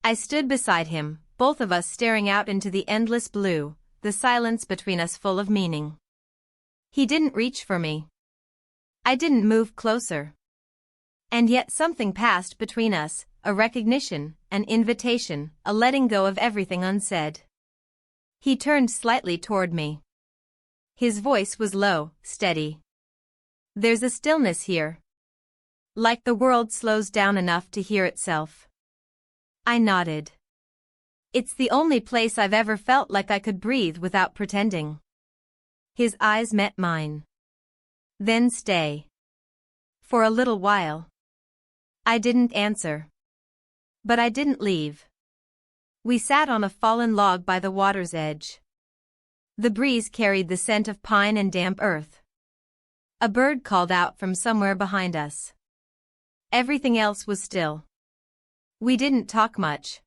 I stood beside him, both of us staring out into the endless blue, the silence between us full of meaning. He didn't reach for me. I didn't move closer. And yet something passed between us, a recognition, an invitation, a letting go of everything unsaid. He turned slightly toward me. His voice was low, steady. "There's a stillness here. Like the world slows down enough to hear itself." I nodded. "It's the only place I've ever felt like I could breathe without pretending." His eyes met mine. "Then stay." For a little while. I didn't answer. But I didn't leave. We sat on a fallen log by the water's edge. The breeze carried the scent of pine and damp earth. A bird called out from somewhere behind us. Everything else was still. We didn't talk much.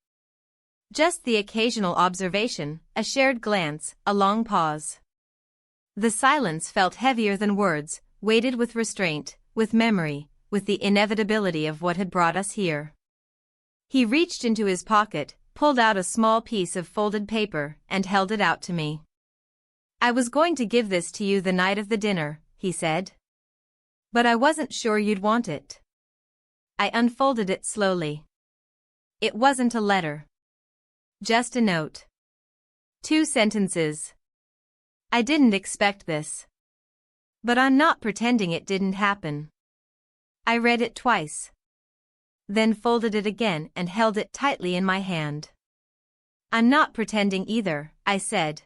Just the occasional observation, a shared glance, a long pause. The silence felt heavier than words, weighted with restraint, with memory, with the inevitability of what had brought us here. He reached into his pocket, pulled out a small piece of folded paper, and held it out to me. "I was going to give this to you the night of the dinner," he said. "But I wasn't sure you'd want it." I unfolded it slowly. It wasn't a letter. Just a note. 2 sentences. I didn't expect this. But I'm not pretending it didn't happen. I read it twice. Then folded it again and held it tightly in my hand. "I'm not pretending either," I said.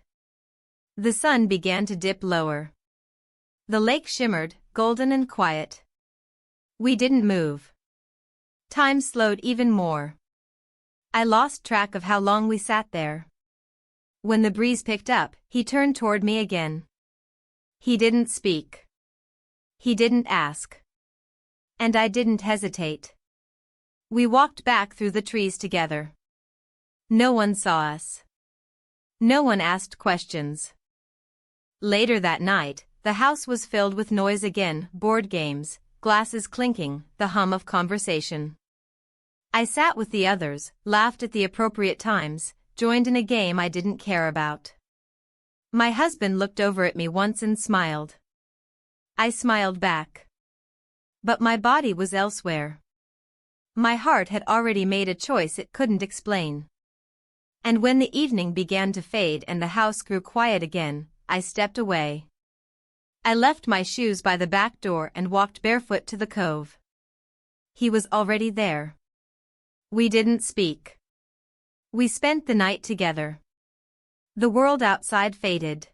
The sun began to dip lower. The lake shimmered, golden and quiet. We didn't move. Time slowed even more. I lost track of how long we sat there. When the breeze picked up, he turned toward me again. He didn't speak. He didn't ask. And I didn't hesitate. We walked back through the trees together. No one saw us. No one asked questions. Later that night, the house was filled with noise again, board games, glasses clinking, the hum of conversation. I sat with the others, laughed at the appropriate times, joined in a game I didn't care about. My husband looked over at me once and smiled. I smiled back. But my body was elsewhere. My heart had already made a choice it couldn't explain. And when the evening began to fade and the house grew quiet again, I stepped away. I left my shoes by the back door and walked barefoot to the cove. He was already there. We didn't speak. We spent the night together. The world outside faded.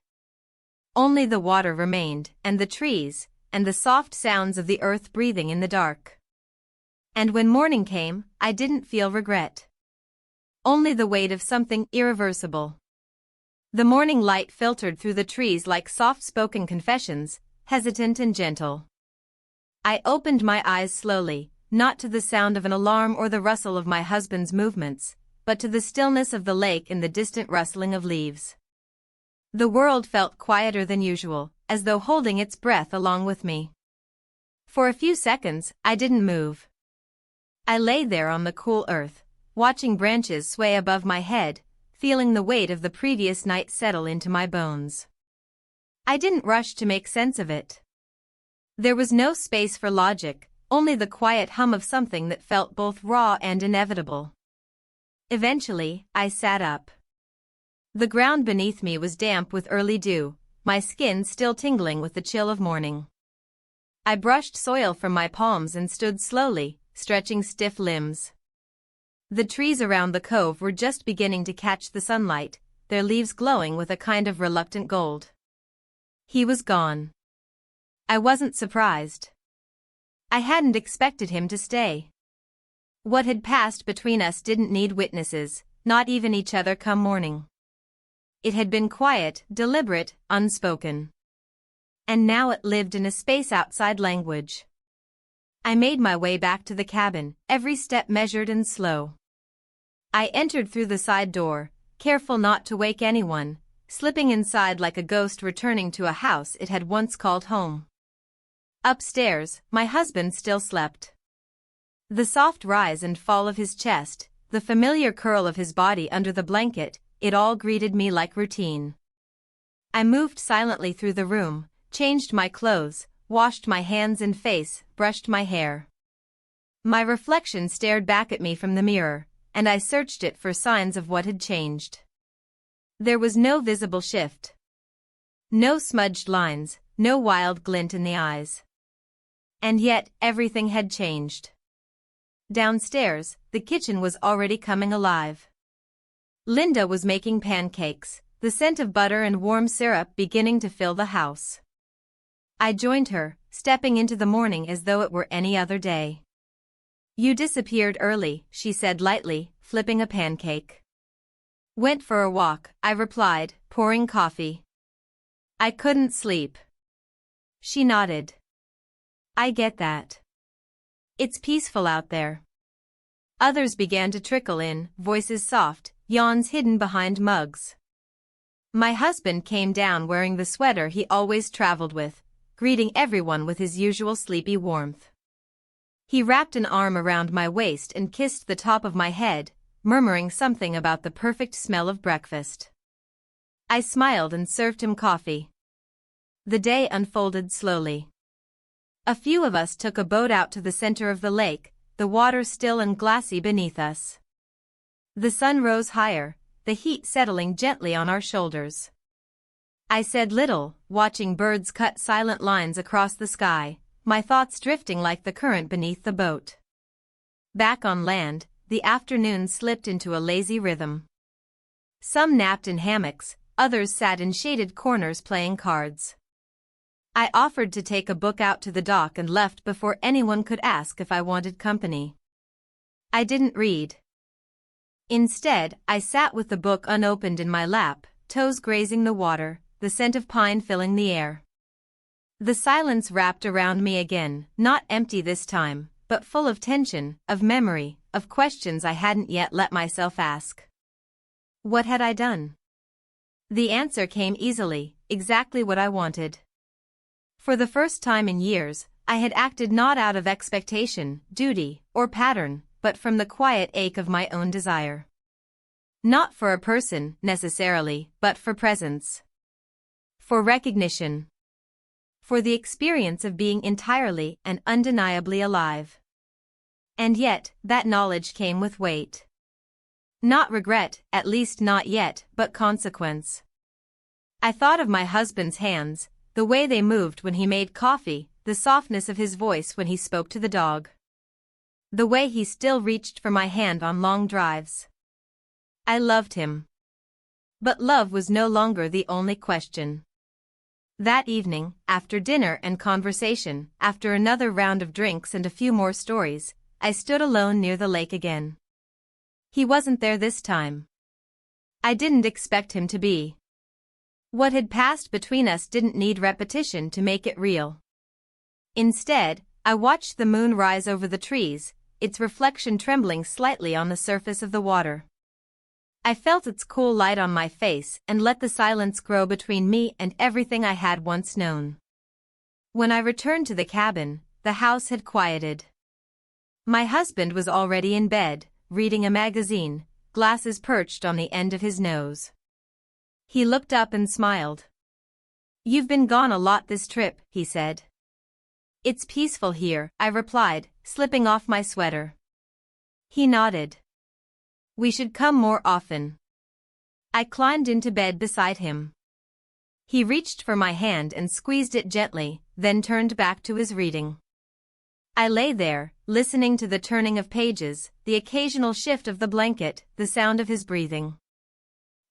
Only the water remained, and the trees, and the soft sounds of the earth breathing in the dark. And when morning came, I didn't feel regret. Only the weight of something irreversible. The morning light filtered through the trees like soft-spoken confessions, hesitant and gentle. I opened my eyes slowly, not to the sound of an alarm or the rustle of my husband's movements, but to the stillness of the lake and the distant rustling of leaves. The world felt quieter than usual, as though holding its breath along with me. For a few seconds, I didn't move. I lay there on the cool earth, watching branches sway above my head, feeling the weight of the previous night settle into my bones. I didn't rush to make sense of it. There was no space for logic, only the quiet hum of something that felt both raw and inevitable. Eventually, I sat up. The ground beneath me was damp with early dew, my skin still tingling with the chill of morning. I brushed soil from my palms and stood slowly, stretching stiff limbs. The trees around the cove were just beginning to catch the sunlight, their leaves glowing with a kind of reluctant gold. He was gone. I wasn't surprised. I hadn't expected him to stay. What had passed between us didn't need witnesses, not even each other come morning. It had been quiet, deliberate, unspoken. And now it lived in a space outside language. I made my way back to the cabin, every step measured and slow. I entered through the side door, careful not to wake anyone, slipping inside like a ghost returning to a house it had once called home. Upstairs, my husband still slept. The soft rise and fall of his chest, the familiar curl of his body under the blanket, it all greeted me like routine. I moved silently through the room, changed my clothes, washed my hands and face, brushed my hair. My reflection stared back at me from the mirror, and I searched it for signs of what had changed. There was no visible shift. No smudged lines, no wild glint in the eyes. And yet, everything had changed. Downstairs, the kitchen was already coming alive. Linda was making pancakes, the scent of butter and warm syrup beginning to fill the house. I joined her, stepping into the morning as though it were any other day. "You disappeared early," she said lightly, flipping a pancake. "Went for a walk," I replied, pouring coffee. "I couldn't sleep." She nodded. "I get that. It's peaceful out there." Others began to trickle in, voices soft, yawns hidden behind mugs. My husband came down wearing the sweater he always traveled with, greeting everyone with his usual sleepy warmth. He wrapped an arm around my waist and kissed the top of my head, murmuring something about the perfect smell of breakfast. I smiled and served him coffee. The day unfolded slowly. A few of us took a boat out to the center of the lake, the water still and glassy beneath us. The sun rose higher, the heat settling gently on our shoulders. I said little, watching birds cut silent lines across the sky, my thoughts drifting like the current beneath the boat. Back on land, the afternoon slipped into a lazy rhythm. Some napped in hammocks, others sat in shaded corners playing cards. I offered to take a book out to the dock and left before anyone could ask if I wanted company. I didn't read. Instead, I sat with the book unopened in my lap, toes grazing the water, the scent of pine filling the air. The silence wrapped around me again, not empty this time, but full of tension, of memory, of questions I hadn't yet let myself ask. What had I done? The answer came easily, exactly what I wanted. For the first time in years, I had acted not out of expectation, duty, or pattern, but from the quiet ache of my own desire. Not for a person, necessarily, but for presence. For recognition. For the experience of being entirely and undeniably alive. And yet, that knowledge came with weight. Not regret, at least not yet, but consequence. I thought of my husband's hands, the way they moved when he made coffee, the softness of his voice when he spoke to the dog. The way he still reached for my hand on long drives. I loved him. But love was no longer the only question. That evening, after dinner and conversation, after another round of drinks and a few more stories, I stood alone near the lake again. He wasn't there this time. I didn't expect him to be. What had passed between us didn't need repetition to make it real. Instead, I watched the moon rise over the trees, its reflection trembling slightly on the surface of the water. I felt its cool light on my face and let the silence grow between me and everything I had once known. When I returned to the cabin, the house had quieted. My husband was already in bed, reading a magazine, glasses perched on the end of his nose. He looked up and smiled. "You've been gone a lot this trip," he said. "It's peaceful here," I replied, slipping off my sweater. He nodded. "We should come more often." I climbed into bed beside him. He reached for my hand and squeezed it gently, then turned back to his reading. I lay there, listening to the turning of pages, the occasional shift of the blanket, the sound of his breathing.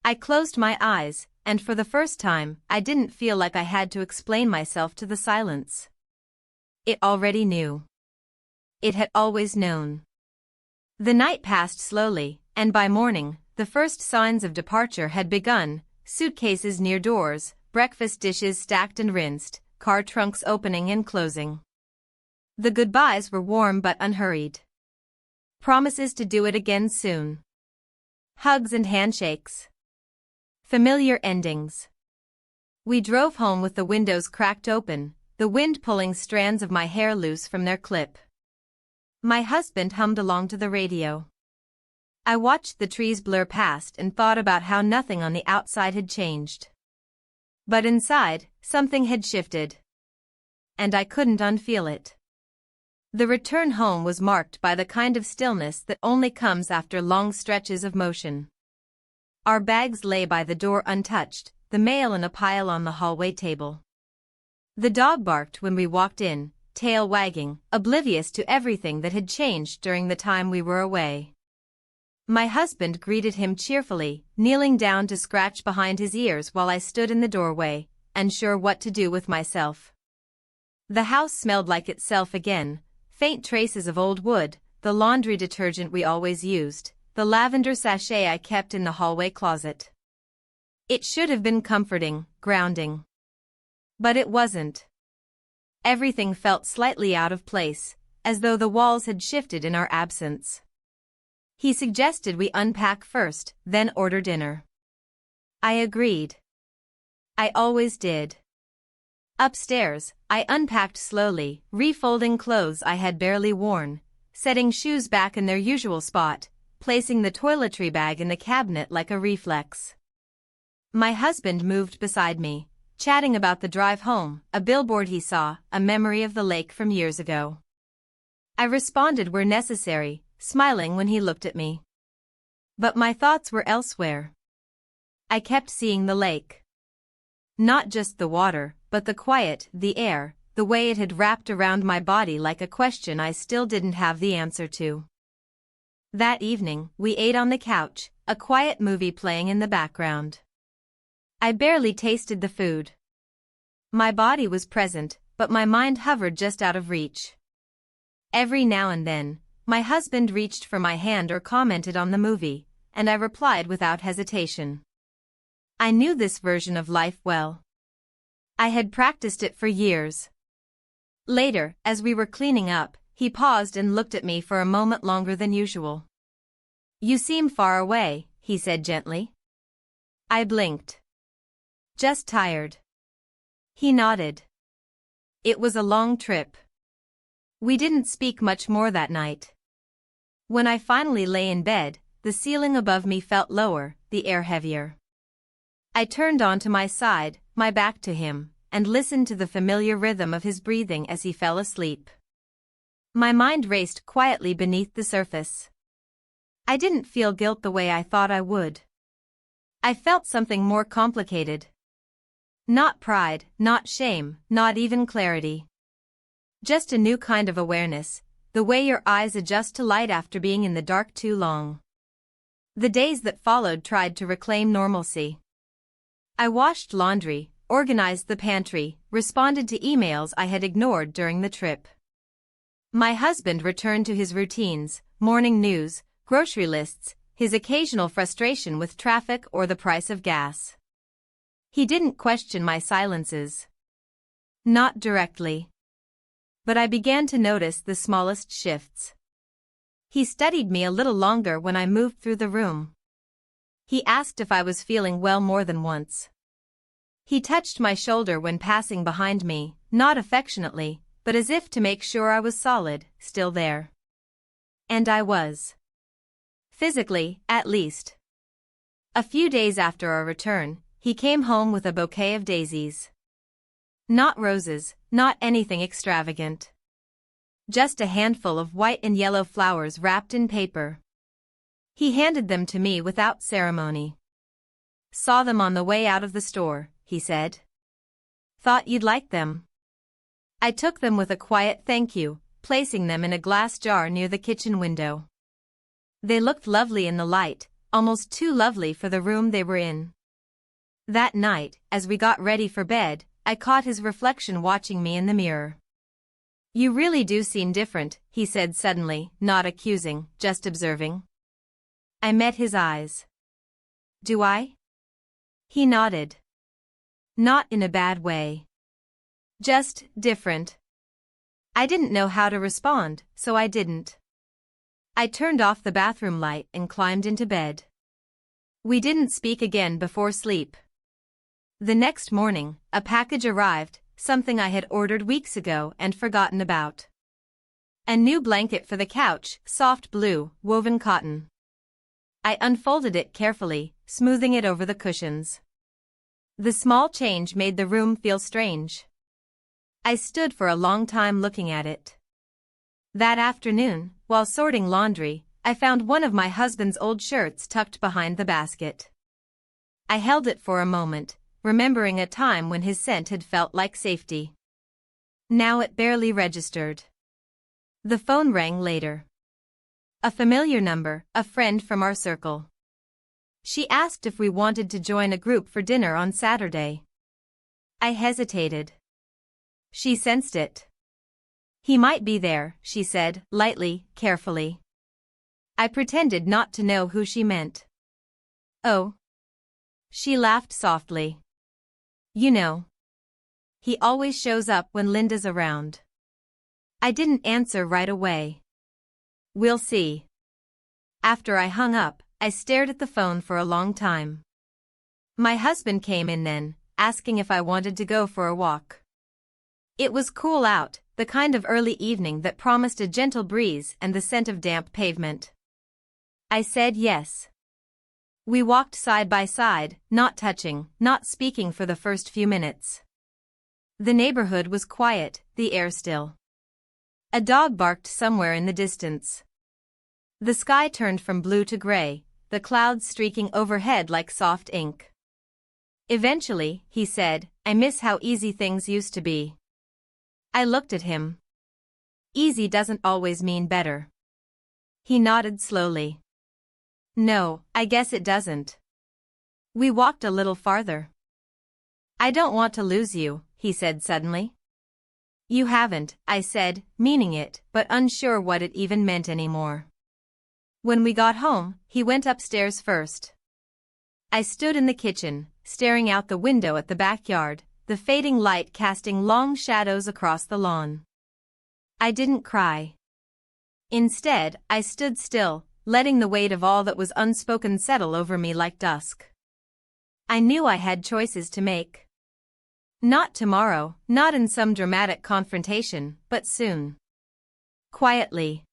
I closed my eyes, and for the first time, I didn't feel like I had to explain myself to the silence. It already knew. It had always known. The night passed slowly, and by morning, the first signs of departure had begun: suitcases near doors, breakfast dishes stacked and rinsed, car trunks opening and closing. The goodbyes were warm but unhurried. Promises to do it again soon. Hugs and handshakes. Familiar endings. We drove home with the windows cracked open, the wind pulling strands of my hair loose from their clip. My husband hummed along to the radio. I watched the trees blur past and thought about how nothing on the outside had changed. But inside, something had shifted. And I couldn't unfeel it. The return home was marked by the kind of stillness that only comes after long stretches of motion. Our bags lay by the door untouched, the mail in a pile on the hallway table. The dog barked when we walked in, tail wagging, oblivious to everything that had changed during the time we were away. My husband greeted him cheerfully, kneeling down to scratch behind his ears while I stood in the doorway, unsure what to do with myself. The house smelled like itself again, faint traces of old wood, the laundry detergent we always used, the lavender sachet I kept in the hallway closet. It should have been comforting, grounding. But it wasn't. Everything felt slightly out of place, as though the walls had shifted in our absence. He suggested we unpack first, then order dinner. I agreed. I always did. Upstairs, I unpacked slowly, refolding clothes I had barely worn, setting shoes back in their usual spot, placing the toiletry bag in the cabinet like a reflex. My husband moved beside me, chatting about the drive home, a billboard he saw, a memory of the lake from years ago. I responded where necessary, smiling when he looked at me. But my thoughts were elsewhere. I kept seeing the lake. Not just the water, but the quiet, the air, the way it had wrapped around my body like a question I still didn't have the answer to. That evening, we ate on the couch, a quiet movie playing in the background. I barely tasted the food. My body was present, but my mind hovered just out of reach. Every now and then, my husband reached for my hand or commented on the movie, and I replied without hesitation. I knew this version of life well. I had practiced it for years. Later, as we were cleaning up, he paused and looked at me for a moment longer than usual. "You seem far away," he said gently. I blinked. "Just tired." He nodded. It was a long trip. We didn't speak much more that night. When I finally lay in bed, the ceiling above me felt lower, the air heavier. I turned onto my side, my back to him, and listened to the familiar rhythm of his breathing as he fell asleep. My mind raced quietly beneath the surface. I didn't feel guilt the way I thought I would. I felt something more complicated. Not pride, not shame, not even clarity. Just a new kind of awareness, the way your eyes adjust to light after being in the dark too long. The days that followed tried to reclaim normalcy. I washed laundry, organized the pantry, responded to emails I had ignored during the trip. My husband returned to his routines, morning news, grocery lists, his occasional frustration with traffic or the price of gas. He didn't question my silences. Not directly. But I began to notice the smallest shifts. He studied me a little longer when I moved through the room. He asked if I was feeling well more than once. He touched my shoulder when passing behind me, not affectionately, but as if to make sure I was solid, still there. And I was. Physically, at least. A few days after our return, he came home with a bouquet of daisies. Not roses, not anything extravagant. Just a handful of white and yellow flowers wrapped in paper. He handed them to me without ceremony. Saw them on the way out of the store, he said. Thought you'd like them. I took them with a quiet thank you, placing them in a glass jar near the kitchen window. They looked lovely in the light, almost too lovely for the room they were in. That night, as we got ready for bed, I caught his reflection watching me in the mirror. You really do seem different, he said suddenly, not accusing, just observing. I met his eyes. Do I? He nodded. Not in a bad way. Just different. I didn't know how to respond, so I didn't. I turned off the bathroom light and climbed into bed. We didn't speak again before sleep. The next morning, a package arrived, something I had ordered weeks ago and forgotten about. A new blanket for the couch, soft blue, woven cotton. I unfolded it carefully, smoothing it over the cushions. The small change made the room feel strange. I stood for a long time looking at it. That afternoon, while sorting laundry, I found one of my husband's old shirts tucked behind the basket. I held it for a moment, remembering a time when his scent had felt like safety. Now it barely registered. The phone rang later. A familiar number, a friend from our circle. She asked if we wanted to join a group for dinner on Saturday. I hesitated. She sensed it. He might be there, she said, lightly, carefully. I pretended not to know who she meant. Oh. She laughed softly. You know. He always shows up when Linda's around. I didn't answer right away. We'll see. After I hung up, I stared at the phone for a long time. My husband came in then, asking if I wanted to go for a walk. It was cool out, the kind of early evening that promised a gentle breeze and the scent of damp pavement. I said yes. We walked side by side, not touching, not speaking for the first few minutes. The neighborhood was quiet, the air still. A dog barked somewhere in the distance. The sky turned from blue to gray, the clouds streaking overhead like soft ink. Eventually, he said, I miss how easy things used to be. I looked at him. Easy doesn't always mean better. He nodded slowly. No, I guess it doesn't. We walked a little farther. I don't want to lose you, he said suddenly. You haven't, I said, meaning it, but unsure what it even meant anymore. When we got home, he went upstairs first. I stood in the kitchen, staring out the window at the backyard, the fading light casting long shadows across the lawn. I didn't cry. Instead, I stood still, letting the weight of all that was unspoken settle over me like dusk. I knew I had choices to make. Not tomorrow, not in some dramatic confrontation, but soon. Quietly.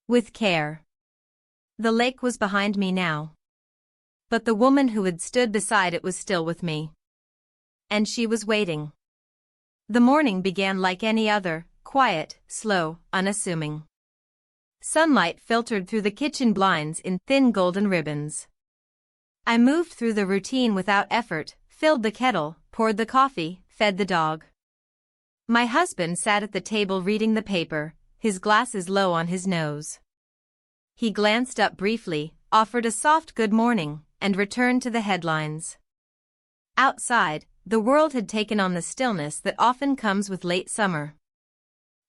With care. The lake was behind me now. But the woman who had stood beside it was still with me. And she was waiting. The morning began like any other, quiet, slow, unassuming. Sunlight filtered through the kitchen blinds in thin golden ribbons. I moved through the routine without effort, filled the kettle, poured the coffee, fed the dog. My husband sat at the table reading the paper, his glasses low on his nose. He glanced up briefly, offered a soft good morning, and returned to the headlines. Outside, the world had taken on the stillness that often comes with late summer.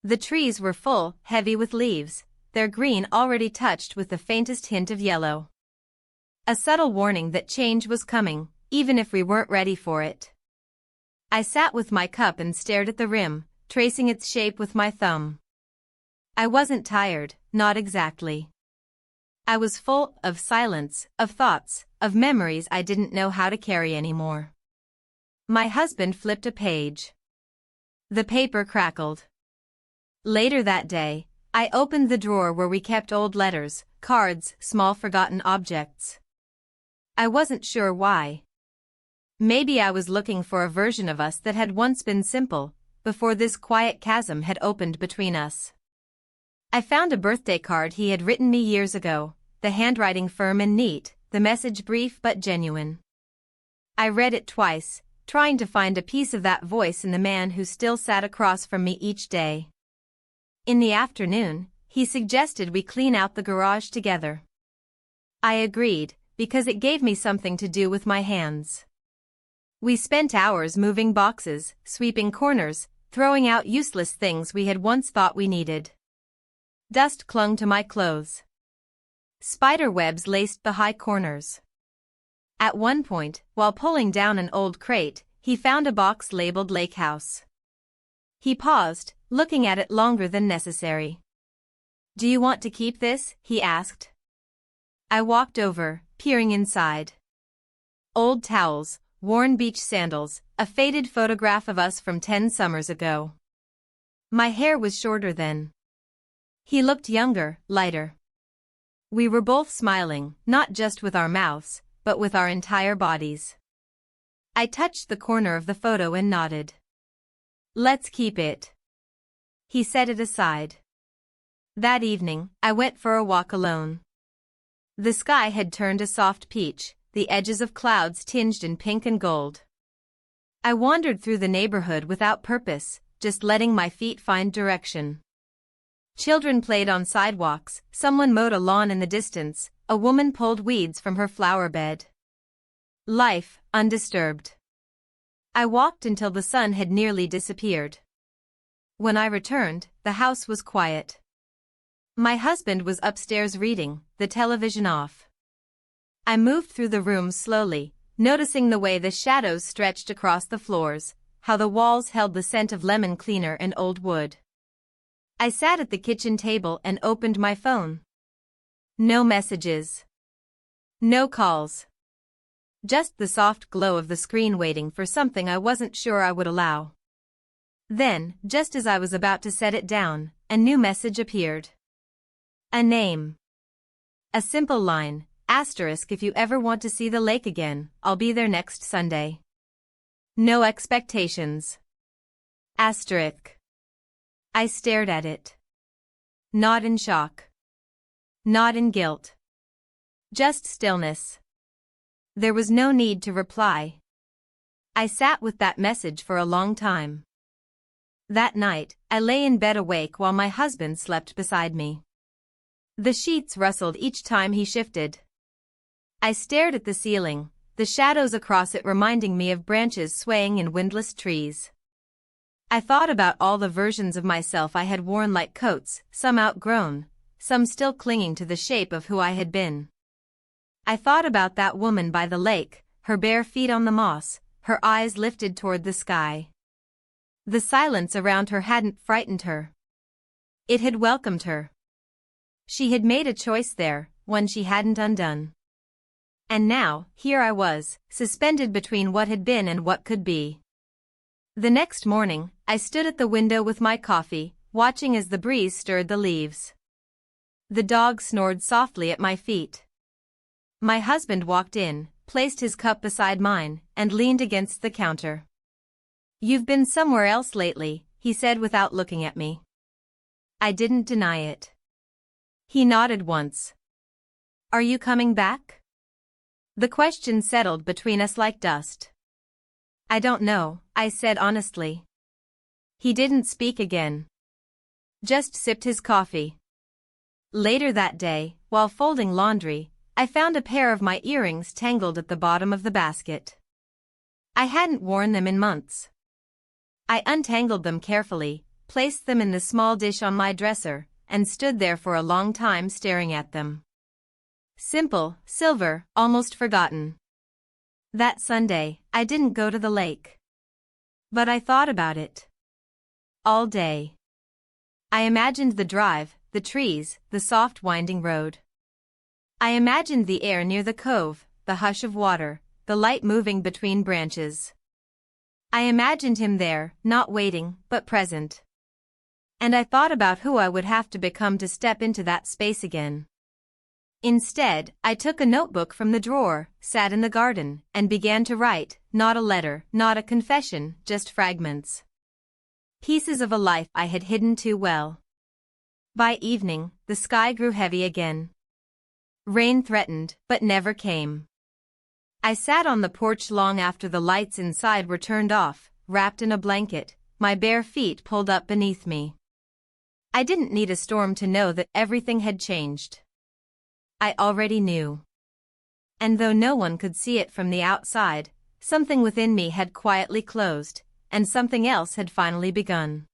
The trees were full, heavy with leaves, their green already touched with the faintest hint of yellow. A subtle warning that change was coming, even if we weren't ready for it. I sat with my cup and stared at the rim, tracing its shape with my thumb. I wasn't tired, not exactly. I was full of silence, of thoughts, of memories I didn't know how to carry anymore. My husband flipped a page. The paper crackled. Later that day, I opened the drawer where we kept old letters, cards, small forgotten objects. I wasn't sure why. Maybe I was looking for a version of us that had once been simple, before this quiet chasm had opened between us. I found a birthday card he had written me years ago, the handwriting firm and neat, the message brief but genuine. I read it twice, trying to find a piece of that voice in the man who still sat across from me each day. In the afternoon, he suggested we clean out the garage together. I agreed, because it gave me something to do with my hands. We spent hours moving boxes, sweeping corners, throwing out useless things we had once thought we needed. Dust clung to my clothes. Spider webs laced the high corners. At one point, while pulling down an old crate, he found a box labeled Lake House. He paused, looking at it longer than necessary. "Do you want to keep this?" he asked. I walked over, peering inside. Old towels, worn beach sandals, a faded photograph of us from 10 summers ago. My hair was shorter then. He looked younger, lighter. We were both smiling, not just with our mouths, but with our entire bodies. I touched the corner of the photo and nodded. "Let's keep it." He set it aside. That evening, I went for a walk alone. The sky had turned a soft peach, the edges of clouds tinged in pink and gold. I wandered through the neighborhood without purpose, just letting my feet find direction. Children played on sidewalks, someone mowed a lawn in the distance, a woman pulled weeds from her flower bed. Life, undisturbed. I walked until the sun had nearly disappeared. When I returned, the house was quiet. My husband was upstairs reading, the television off. I moved through the rooms slowly, noticing the way the shadows stretched across the floors, how the walls held the scent of lemon cleaner and old wood. I sat at the kitchen table and opened my phone. No messages. No calls. Just the soft glow of the screen waiting for something I wasn't sure I would allow. Then, just as I was about to set it down, a new message appeared. A name. A simple line, asterisk if you ever want to see the lake again, I'll be there next Sunday. No expectations. Asterisk. I stared at it. Not in shock. Not in guilt. Just stillness. There was no need to reply. I sat with that message for a long time. That night, I lay in bed awake while my husband slept beside me. The sheets rustled each time he shifted. I stared at the ceiling, the shadows across it reminding me of branches swaying in windless trees. I thought about all the versions of myself I had worn like coats, some outgrown, some still clinging to the shape of who I had been. I thought about that woman by the lake, her bare feet on the moss, her eyes lifted toward the sky. The silence around her hadn't frightened her. It had welcomed her. She had made a choice there, one she hadn't undone. And now, here I was, suspended between what had been and what could be. The next morning, I stood at the window with my coffee, watching as the breeze stirred the leaves. The dog snored softly at my feet. My husband walked in, placed his cup beside mine, and leaned against the counter. "You've been somewhere else lately," he said without looking at me. I didn't deny it. He nodded once. "Are you coming back?" The question settled between us like dust. "I don't know," I said honestly. He didn't speak again. Just sipped his coffee. Later that day, while folding laundry, I found a pair of my earrings tangled at the bottom of the basket. I hadn't worn them in months. I untangled them carefully, placed them in the small dish on my dresser, and stood there for a long time staring at them. Simple, silver, almost forgotten. That Sunday, I didn't go to the lake. But I thought about it. All day. I imagined the drive, the trees, the soft winding road. I imagined the air near the cove, the hush of water, the light moving between branches. I imagined him there, not waiting, but present. And I thought about who I would have to become to step into that space again. Instead, I took a notebook from the drawer, sat in the garden, and began to write, not a letter, not a confession, just fragments. Pieces of a life I had hidden too well. By evening, the sky grew heavy again. Rain threatened, but never came. I sat on the porch long after the lights inside were turned off, wrapped in a blanket, my bare feet pulled up beneath me. I didn't need a storm to know that everything had changed. I already knew. And though no one could see it from the outside, something within me had quietly closed, and something else had finally begun.